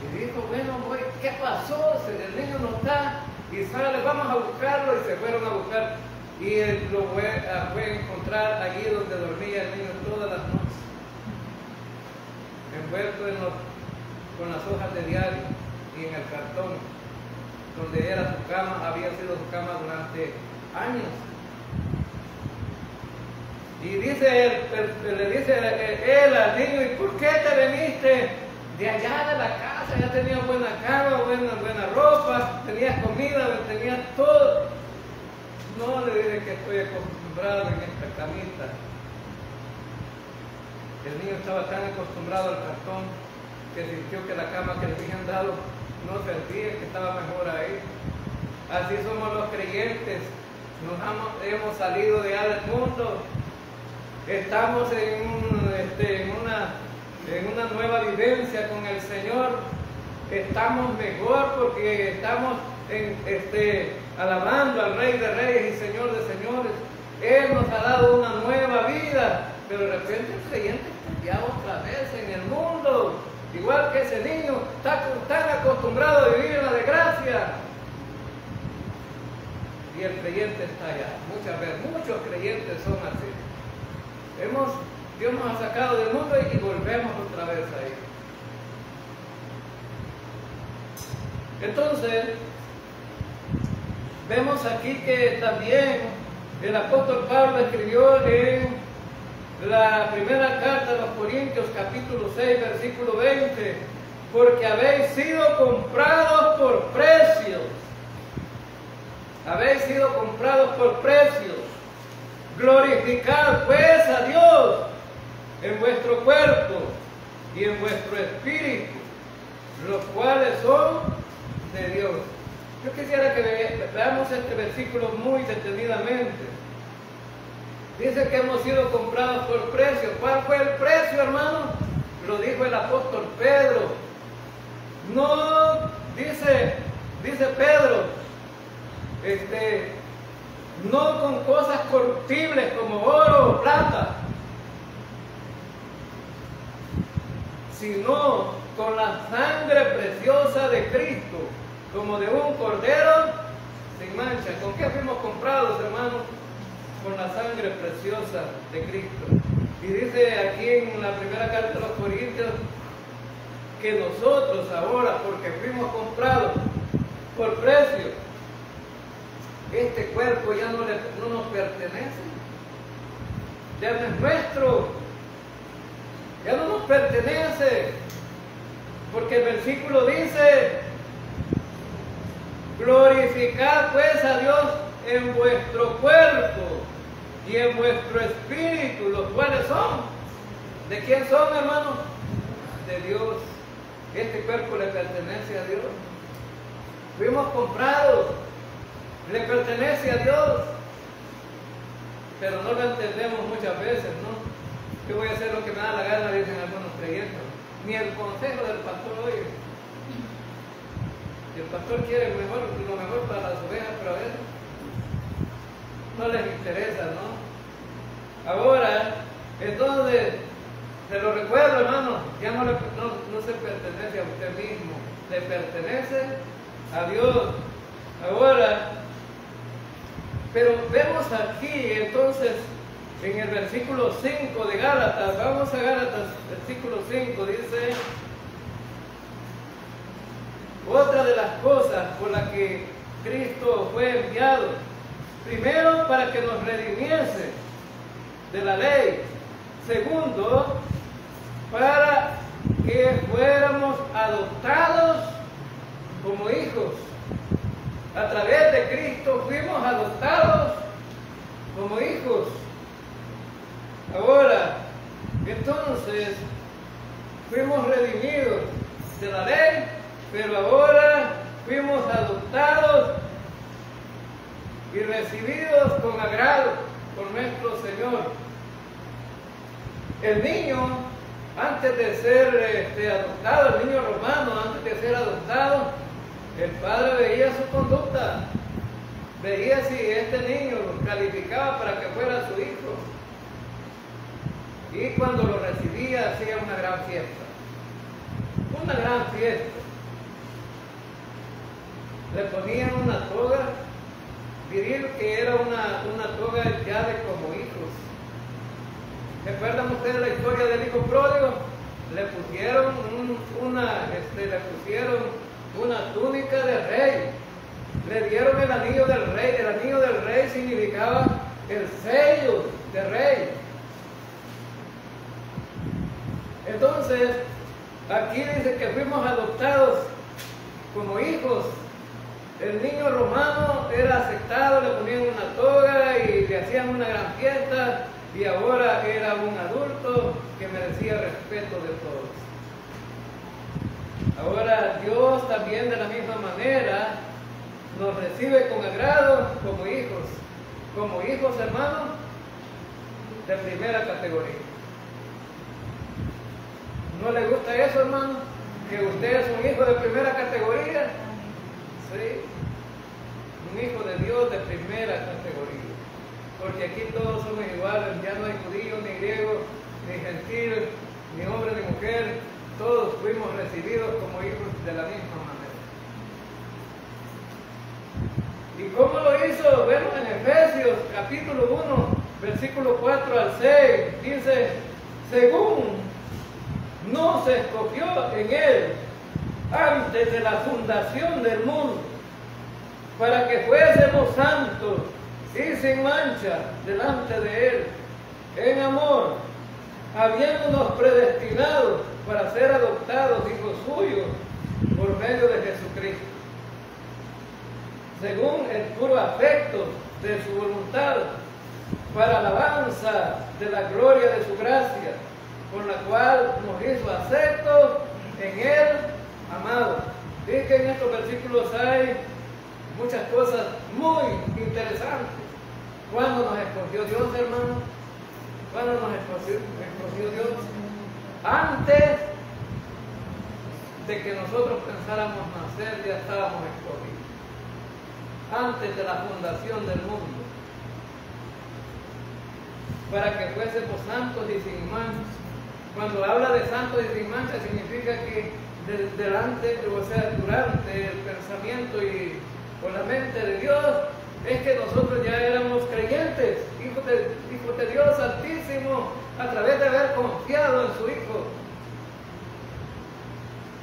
Y dijo: bueno, ¿qué pasó? El niño no está. Y sale: vamos a buscarlo. Y se fueron a buscar. Y él lo fue a encontrar allí donde dormía el niño todas las noches, envuelto con las hojas de diario y en el cartón, donde era su cama, había sido su cama durante años. Y le dice él al niño: ¿y por qué te viniste de allá de la casa? Ya tenías buena cama, buena ropa, tenías comida, tenías todo. No, le dije que estoy acostumbrado en esta camita. El niño estaba tan acostumbrado al cartón que sintió que la cama que le habían dado no servía, que estaba mejor ahí. Así somos los creyentes. Hemos salido de allá del mundo. Estamos en una nueva vivencia con el Señor. Estamos mejor porque estamos alabando al Rey de Reyes y Señor de Señores. Él nos ha dado una nueva vida, pero de repente el creyente está ya otra vez en el mundo, igual que ese niño, está tan acostumbrado a vivir en la desgracia. Y el creyente está allá. Muchas veces, muchos creyentes son así. Dios nos ha sacado del mundo y volvemos otra vez ahí. Entonces, vemos aquí que también el apóstol Pablo escribió en la primera carta de los Corintios, capítulo 6, versículo 20: porque habéis sido comprados por precio. Habéis sido comprados por precio. Glorificad pues a Dios en vuestro cuerpo y en vuestro espíritu, los cuales son de Dios. Yo quisiera que veamos este versículo muy detenidamente. Dice que hemos sido comprados por precio. ¿Cuál fue el precio, hermano? Lo dijo el apóstol Pedro. No, dice Pedro, no con cosas corruptibles como oro o plata, sino con la sangre preciosa de Cristo, como de un cordero sin mancha. ¿Con qué fuimos comprados, hermanos? Con la sangre preciosa de Cristo. Y dice aquí en la primera carta de los Corintios que nosotros ahora, porque fuimos comprados por precio, este cuerpo ya no nos pertenece, ya no es nuestro, ya no nos pertenece, porque el versículo dice: glorificad pues a Dios en vuestro cuerpo y en vuestro espíritu, los cuales son. ¿De quién son, hermanos? De Dios. Este cuerpo le pertenece a Dios. Fuimos comprados, le pertenece a Dios, pero no lo entendemos muchas veces, ¿no? Yo voy a hacer lo que me da la gana, dicen algunos creyentes. Ni el consejo del pastor oye. Y el pastor quiere lo mejor para las ovejas, pero a veces no les interesa, ¿no? Ahora, entonces, te lo recuerdo, hermano, ya no se pertenece a usted mismo, le pertenece a Dios. Ahora, pero vemos aquí, entonces, en el versículo 5 de Gálatas, vamos a Gálatas, versículo 5, dice: otra de las cosas por las que Cristo fue enviado, primero, para que nos redimiese de la ley; segundo, para que fuéramos adoptados como hijos. A través de Cristo fuimos adoptados como hijos. Ahora, entonces, fuimos redimidos de la ley, pero ahora fuimos adoptados y recibidos con agrado por nuestro Señor. El niño, antes de ser adoptado, el niño romano, antes de ser adoptado, el padre veía su conducta, veía si este niño calificaba para que fuera su hijo. Y cuando lo recibía, hacía una gran fiesta. Una gran fiesta. Le ponían una toga viril que era una toga ya de como hijos. ¿Recuerdan ustedes la historia del hijo pródigo? Le pusieron una túnica de rey. Le dieron el anillo del rey. El anillo del rey significaba el sello de rey. Entonces, aquí dice que fuimos adoptados como hijos. El niño romano era aceptado, le ponían una toga y le hacían una gran fiesta, y ahora era un adulto que merecía respeto de todos. Ahora Dios también de la misma manera nos recibe con agrado como hijos, hermanos, de primera categoría. ¿No le gusta eso, hermano? ¿Que usted es un hijo de primera categoría? Sí, un hijo de Dios de primera categoría. Porque aquí todos somos iguales, ya no hay judío, ni griego, ni gentil, ni hombre, ni mujer. Todos fuimos recibidos como hijos de la misma manera. ¿Y cómo lo hizo? Vemos en Efesios capítulo 1, versículo 4 al 6. Dice: según nos escogió en Él antes de la fundación del mundo, para que fuésemos santos y sin mancha delante de Él, en amor, habiéndonos predestinado para ser adoptados hijos suyos por medio de Jesucristo, según el puro afecto de su voluntad, para alabanza de la gloria de su gracia, con la cual nos hizo aceptos en Él, amado. Dice que en estos versículos hay muchas cosas muy interesantes. ¿Cuándo nos escogió Dios, hermano? ¿Cuándo nos escogió Dios? Antes de que nosotros pensáramos nacer, ya estábamos escogidos. Antes de la fundación del mundo. para que fuésemos santos y sin mancha. Cuando habla de santos y sin mancha, significa que delante, o sea, durante el pensamiento y con la mente de Dios, es que nosotros ya éramos creyentes, hijos de Dios Altísimo, a través de haber confiado en su Hijo.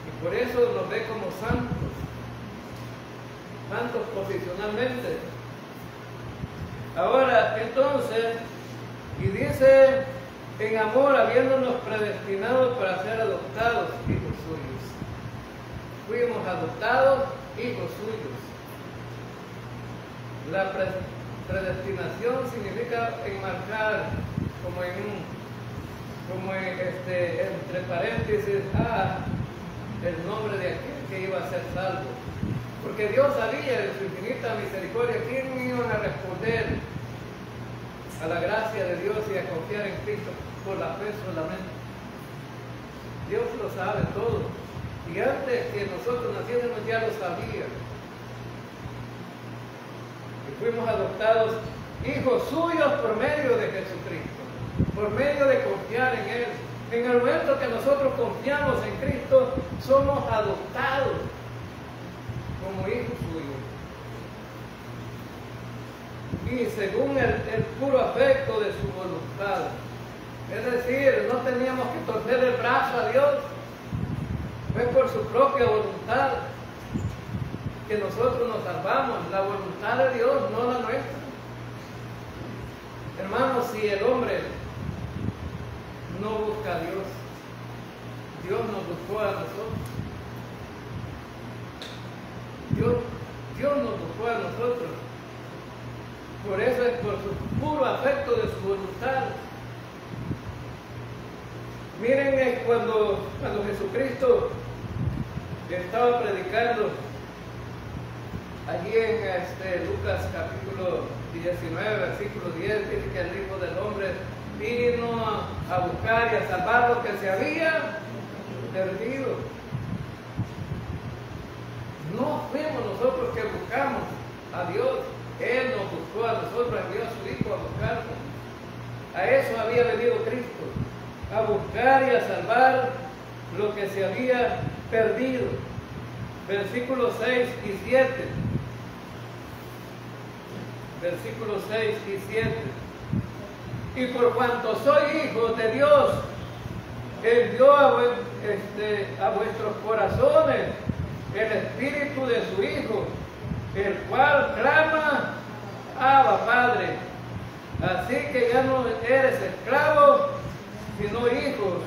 Y por eso nos ve como santos, santos posicionalmente. Ahora, entonces, y dice, en amor, habiéndonos predestinados para ser adoptados hijos suyos. Fuimos adoptados hijos suyos. La predestinación significa enmarcar, entre paréntesis, el nombre de aquel que iba a ser salvo. Porque Dios sabía de su infinita misericordia quién iba a responder a la gracia de Dios y a confiar en Cristo por la fe solamente. Dios lo sabe todo. Y antes que nosotros naciéramos ya lo sabía. Y fuimos adoptados hijos suyos por medio de Jesucristo, por medio de confiar en Él. En el momento que nosotros confiamos en Cristo, somos adoptados como hijos suyos. Y según el puro afecto de su voluntad. Es decir, no teníamos que torcer el brazo a Dios. Fue por su propia voluntad que nosotros nos salvamos. La voluntad de Dios, no la nuestra. Hermanos, si el hombre no busca a Dios, Dios nos buscó a nosotros. Dios nos buscó a nosotros. Por eso es por su puro afecto de su voluntad. Miren, cuando Jesucristo estaba predicando allí en Lucas capítulo 19, versículo 10, dice que el Hijo del Hombre vino a buscar y a salvar lo que se había perdido. No fuimos nosotros que buscamos a Dios. Él nos buscó a nosotros, envió a su Hijo a buscarnos. A eso había venido Cristo, a buscar y a salvar lo que se había perdido. Versículos 6 y 7. Versículos 6 y 7. Y por cuanto soy hijo de Dios, envió a vuestros corazones el Espíritu de su Hijo, el cual clama, Abba, Padre. Así que ya no eres esclavo, sino hijo.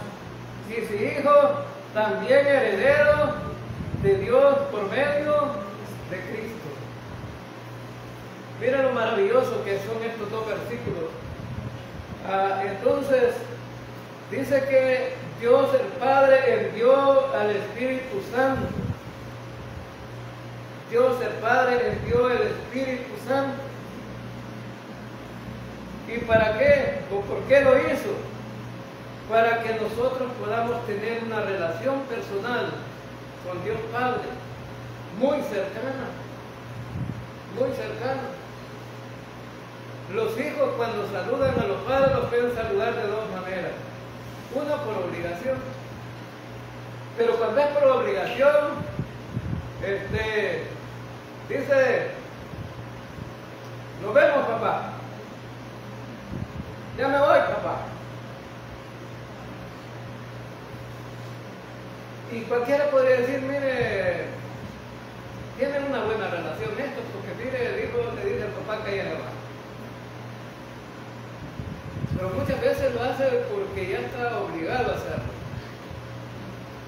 Y si hijo, también heredero de Dios por medio de Cristo. Miren lo maravilloso que son estos dos versículos. Entonces, dice que Dios el Padre envió al Espíritu Santo. Dios el Padre envió el Espíritu Santo. ¿Y para qué? ¿O por qué lo hizo? Para que nosotros podamos tener una relación personal con Dios Padre, muy cercana, muy cercana. Los hijos cuando saludan a los padres los pueden saludar de dos maneras. Una por obligación, pero cuando es por obligación, dice, nos vemos, papá. Ya me voy, papá. Y cualquiera podría decir, mire, tienen una buena relación estos, porque mire, el hijo le dice al papá que ya le va. Pero muchas veces lo hace porque ya está obligado a hacerlo.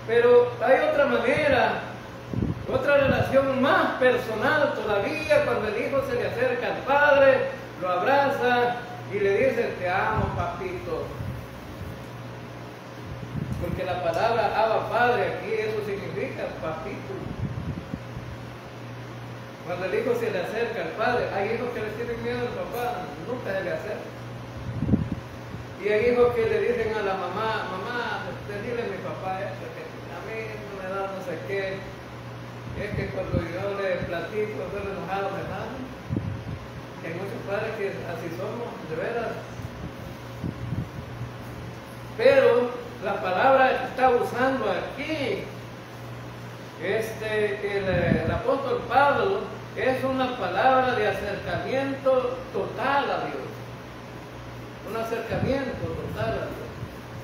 Pero hay otra manera, otra relación más personal todavía, cuando el hijo se le acerca al padre, lo abraza y le dice, te amo, papito. Porque la palabra Abba Padre aquí, eso significa papito. Cuando el hijo se le acerca al padre, hay hijos que le tienen miedo al papá, nunca se le acerca. Y hay hijos que le dicen a la mamá, mamá, dile a mi papá esto, que a mí no me da no sé qué. Es que cuando yo le platico, estoy enojado, me da. Hay muchos padres que así somos, de veras. usando aquí el apóstol Pablo es una palabra de acercamiento total a Dios. Un acercamiento total a Dios.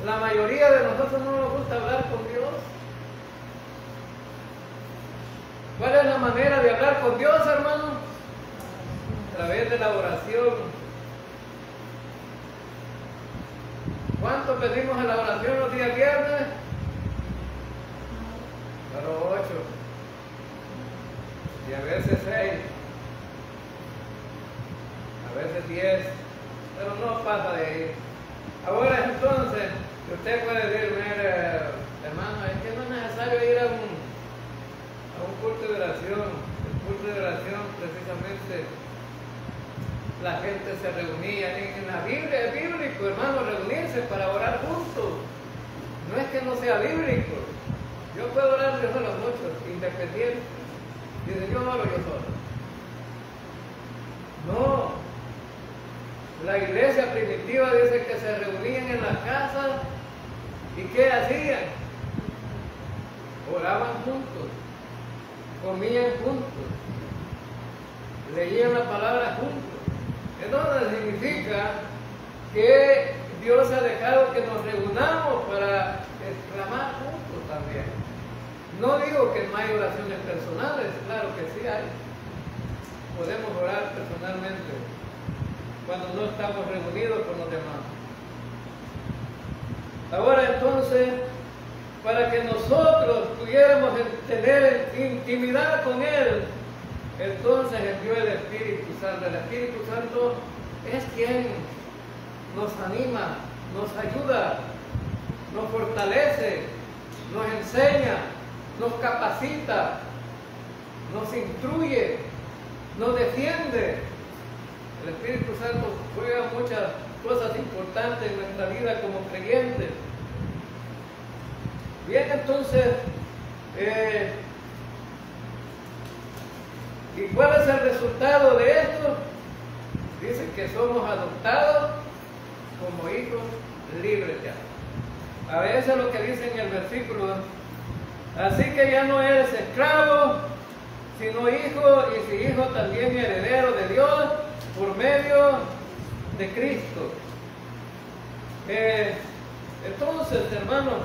La mayoría de nosotros no nos gusta hablar con Dios. ¿Cuál es la manera de hablar con Dios, hermano? A través de la oración. ¿Cuánto pedimos en la oración los días viernes? Solo 8. Y a veces 6. A veces 10. Pero no pasa de ahí. Ahora entonces, usted puede decir, mire, hermano, es que no es necesario ir a un culto de oración. El culto de oración, precisamente, la gente se reunía. En la Biblia es bíblico, hermano, reunirse para orar juntos. No es que no sea bíblico. Yo puedo orar yo solo mucho, independiente. Dice, yo oro yo solo. No. La iglesia primitiva dice que se reunían en las casas y ¿qué hacían? Oraban juntos, comían juntos, leían la palabra juntos. Entonces significa que Dios ha dejado que nos reunamos para exclamar juntos también. No digo que no hay oraciones personales, claro que sí hay. Podemos orar personalmente cuando no estamos reunidos con los demás. Ahora entonces, para que nosotros pudiéramos tener intimidad con Él, entonces envió el Espíritu Santo. El Espíritu Santo es quien nos anima, nos ayuda, nos fortalece, nos enseña, nos capacita, nos instruye, nos defiende. El Espíritu Santo juega muchas cosas importantes en nuestra vida como creyentes. Bien, entonces, ¿y cuál es el resultado de esto? Dice que somos adoptados como hijos libres ya. A veces lo que dice en el versículo, así que ya no eres esclavo, sino hijo, y si hijo también heredero de Dios, por medio de Cristo. Entonces, hermanos,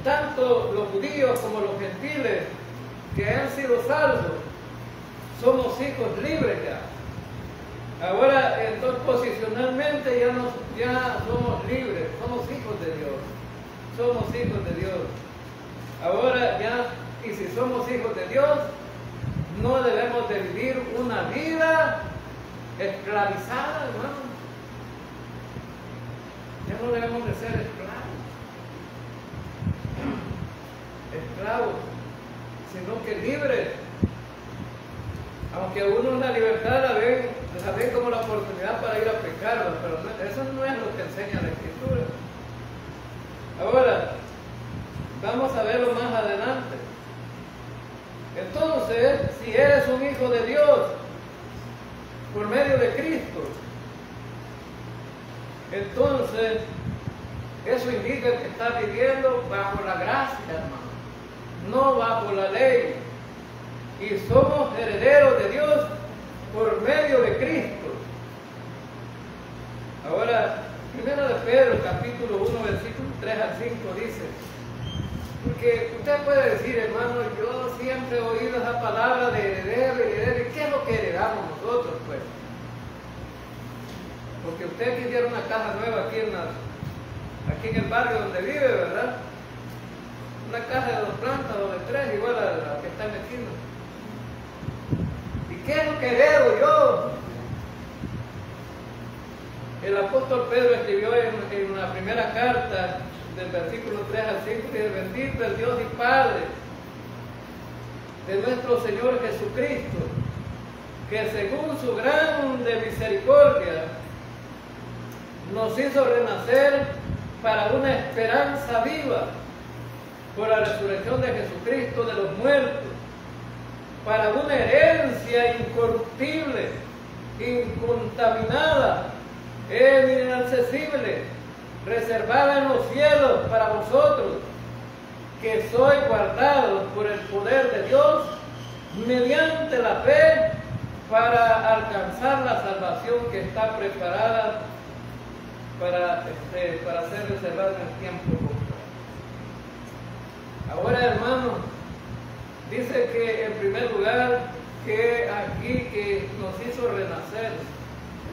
tanto los judíos como los gentiles que han sido salvos, somos hijos libres ya. Ahora, entonces, posicionalmente ya somos libres, somos hijos de Dios. Somos hijos de Dios. Ahora ya, y si somos hijos de Dios, no debemos de vivir una vida esclavizada, hermano. Ya no debemos de ser esclavos, sino que libres. Aunque uno en la libertad la ve como la oportunidad para ir a pecar, pero eso no es lo que enseña la Escritura. Ahora, vamos a verlo más adelante. Entonces, si eres un hijo de Dios por medio de Cristo, entonces eso indica que estás viviendo bajo la gracia, hermano, no bajo la ley. Y somos herederos de Dios por medio de Cristo. Ahora, 1 de Pedro, capítulo 1, versículo 3 al 5 dice, porque usted puede decir, hermano, yo siempre he oído esa palabra de heredero, ¿y qué es lo que heredamos nosotros, pues? Porque usted quisiera una casa nueva aquí en el barrio donde vive, ¿verdad? Una casa de 2 plantas o de 3, igual a la que está en la esquina. ¿Y qué es lo que heredo yo? El apóstol Pedro escribió en la primera carta, del versículo 3 al 5, dice, bendito el Dios y Padre de nuestro Señor Jesucristo, que según su grande misericordia nos hizo renacer para una esperanza viva por la resurrección de Jesucristo de los muertos, para una herencia incorruptible, incontaminada, inaccesible, reservada en los cielos para vosotros, que sois guardados por el poder de Dios, mediante la fe, para alcanzar la salvación que está preparada para ser reservada en el tiempo futuro. Ahora, hermanos, dice que en primer lugar, que aquí que nos hizo renacer.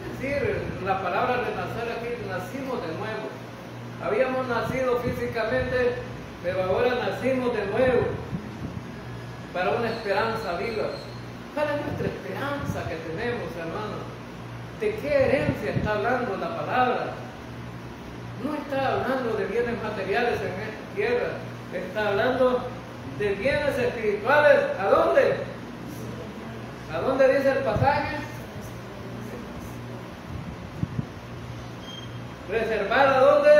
Es decir, la palabra renacer aquí, nacimos de nuevo. Habíamos nacido físicamente, pero ahora nacimos de nuevo para una esperanza viva. ¿Cuál es nuestra esperanza que tenemos, hermanos? ¿De qué herencia está hablando la palabra? No está hablando de bienes materiales en esta tierra, está hablando de bienes espirituales. ¿A dónde? ¿A dónde dice el pasaje? ¿Reservada dónde?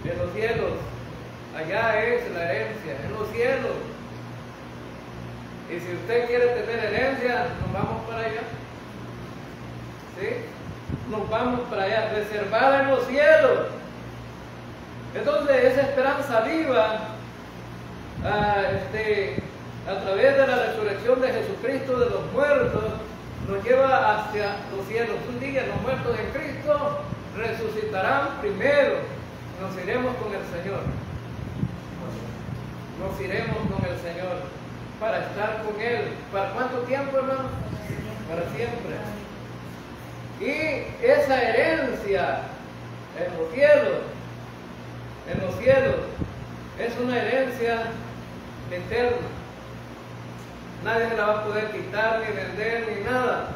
En los cielos. Allá es la herencia, en los cielos. Y si usted quiere tener herencia, nos vamos para allá. ¿Sí? Nos vamos para allá, reservada en los cielos. Entonces, esa esperanza viva, a través de la resurrección de Jesucristo de los muertos, nos lleva hacia los cielos. Un día los muertos en Cristo resucitarán primero. Nos iremos con el Señor. Nos iremos con el Señor para estar con Él. ¿Para cuánto tiempo, hermano? Para siempre. Y esa herencia en los cielos, es una herencia eterna. Nadie se la va a poder quitar, ni vender, ni nada.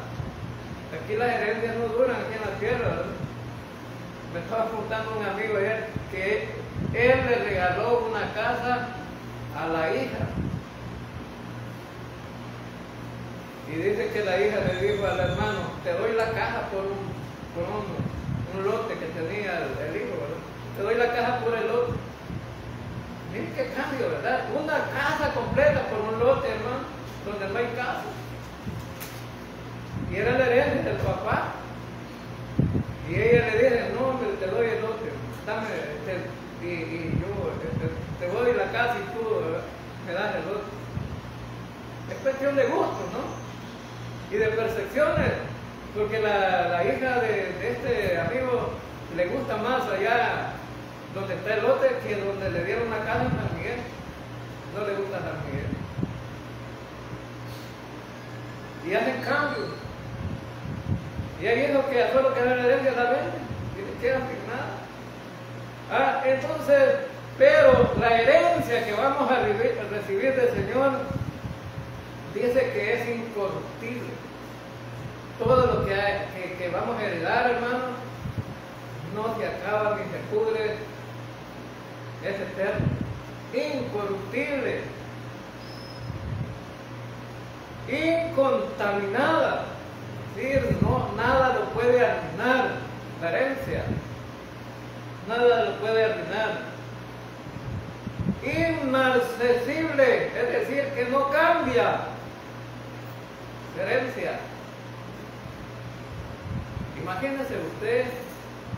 Aquí las herencias no duran aquí en la tierra, ¿verdad? Me estaba contando un amigo ayer que él le regaló una casa a la hija. Y dice que la hija le dijo al hermano: te doy la caja por un lote que tenía el hijo, ¿verdad? Te doy la caja por el lote. Miren qué cambio, ¿verdad? Una casa completa por un lote, hermano, donde no hay casa. Y era la herencia del papá. Y ella le dice: no, hombre, te doy el lote, dame, y yo te doy la casa y tú me das el lote. Es cuestión de gusto, ¿no? Y de percepciones, porque la hija de este amigo le gusta más allá donde está el lote que donde le dieron la casa en San Miguel. No le gusta San Miguel. Y hacen cambios. Y hay hijos que a solo quedar la herencia la venden y le quedan sin nada. Entonces, pero la herencia que vamos a recibir del Señor dice que es incorruptible. Todo lo que vamos a heredar, hermano, no se acaba ni se pudre, es eterno, incorruptible, incontaminada. Es decir, no, nada lo puede arruinar, la herencia, nada lo puede arruinar. Inmarcesible, es decir, que no cambia. Herencia. Imagínese usted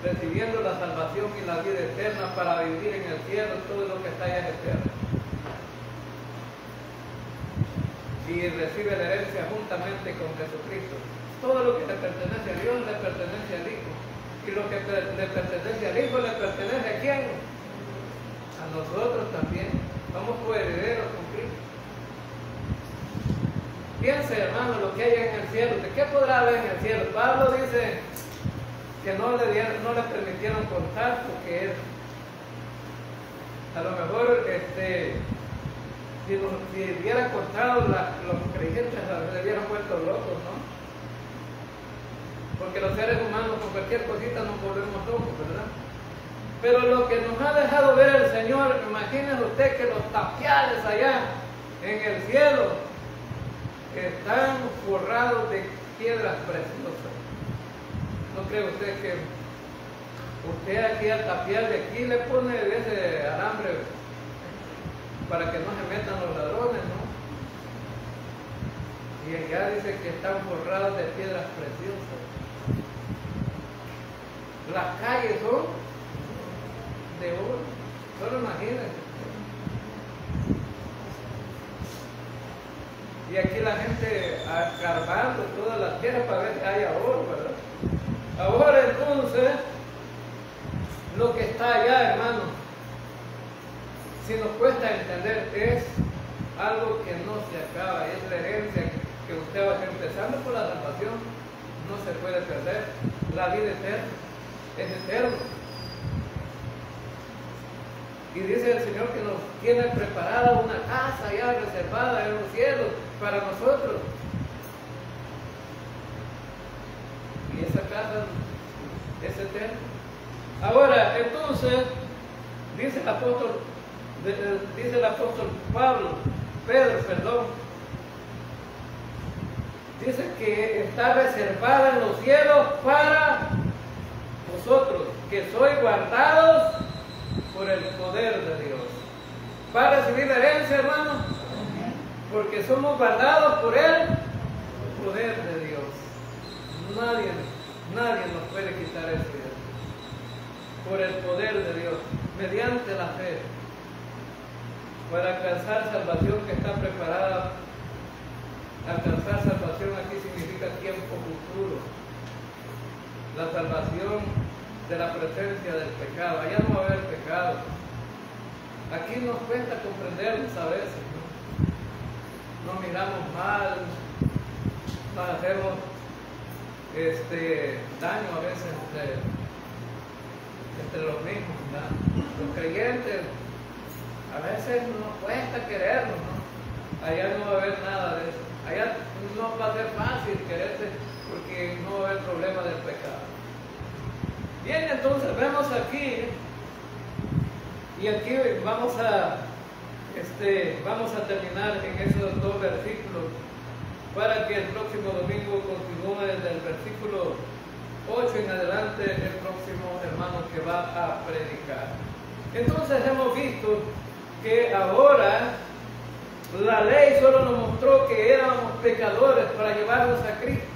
recibiendo la salvación y la vida eterna para vivir en el cielo. Todo lo que está allá es eterno. Y recibe la herencia juntamente con Jesucristo. Todo lo que le pertenece a Dios le pertenece al Hijo. Y lo que le pertenece al Hijo le pertenece a quién? A nosotros también. Somos coherederos con Cristo. Piense, hermano, lo que hay en el cielo. ¿De qué podrá haber en el cielo? Pablo dice que no le permitieron contar porque a lo mejor si hubiera contado los creyentes se hubieran vuelto locos, ¿no? Porque los seres humanos con cualquier cosita nos volvemos locos, ¿verdad? Pero lo que nos ha dejado ver el Señor, imagínese usted que los tapiales allá en el cielo están forrados de piedras preciosas. ¿No cree usted que usted aquí al tapial de aquí le pone ese alambre para que no se metan los ladrones, ¿no? Y allá dice que están forrados de piedras preciosas. Las calles son de oro. Solo imagínense. Y aquí la gente escarbando toda la tierra para ver que haya oro, ¿verdad? Ahora entonces, lo que está allá, hermano, si nos cuesta entender, es algo que no se acaba, es la herencia que usted va a hacer, empezando por la salvación, no se puede perder. La vida eterna es eterna. Y dice el Señor que nos tiene preparada una casa ya reservada en los cielos para nosotros. Y esa casa es eterna. Ahora, entonces, dice el apóstol Pedro, dice que está reservada en los cielos para vosotros, que sois guardados por el poder de Dios. ¿Para recibir la herencia, hermano? Porque somos guardados por el poder de Dios. Nadie nos puede quitar eso. Por el poder de Dios, mediante la fe, para alcanzar salvación que está preparada. Alcanzar salvación aquí significa tiempo futuro. La salvación de la presencia del pecado. Allá no va a haber pecado. Aquí nos cuesta comprendernos a veces, ¿no? Nos miramos mal, nos hacemos daño a veces entre los mismos, ¿verdad? Los creyentes a veces nos cuesta querernos, ¿no? Allá no va a haber nada de eso. Allá no va a ser fácil quererse porque no va a haber problema del pecado. Bien, entonces vemos aquí, y aquí vamos a terminar en esos dos versículos para que el próximo domingo continúe desde el versículo 8 en adelante el próximo hermano que va a predicar. Entonces hemos visto que ahora la ley solo nos mostró que éramos pecadores para llevarnos a Cristo,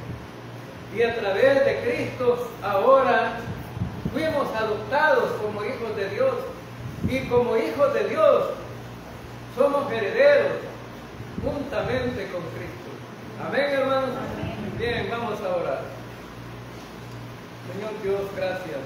y a través de Cristo ahora fuimos adoptados como hijos de Dios, y como hijos de Dios somos herederos juntamente con Cristo. Amén, hermanos. Bien, vamos a orar. Señor Dios, gracias.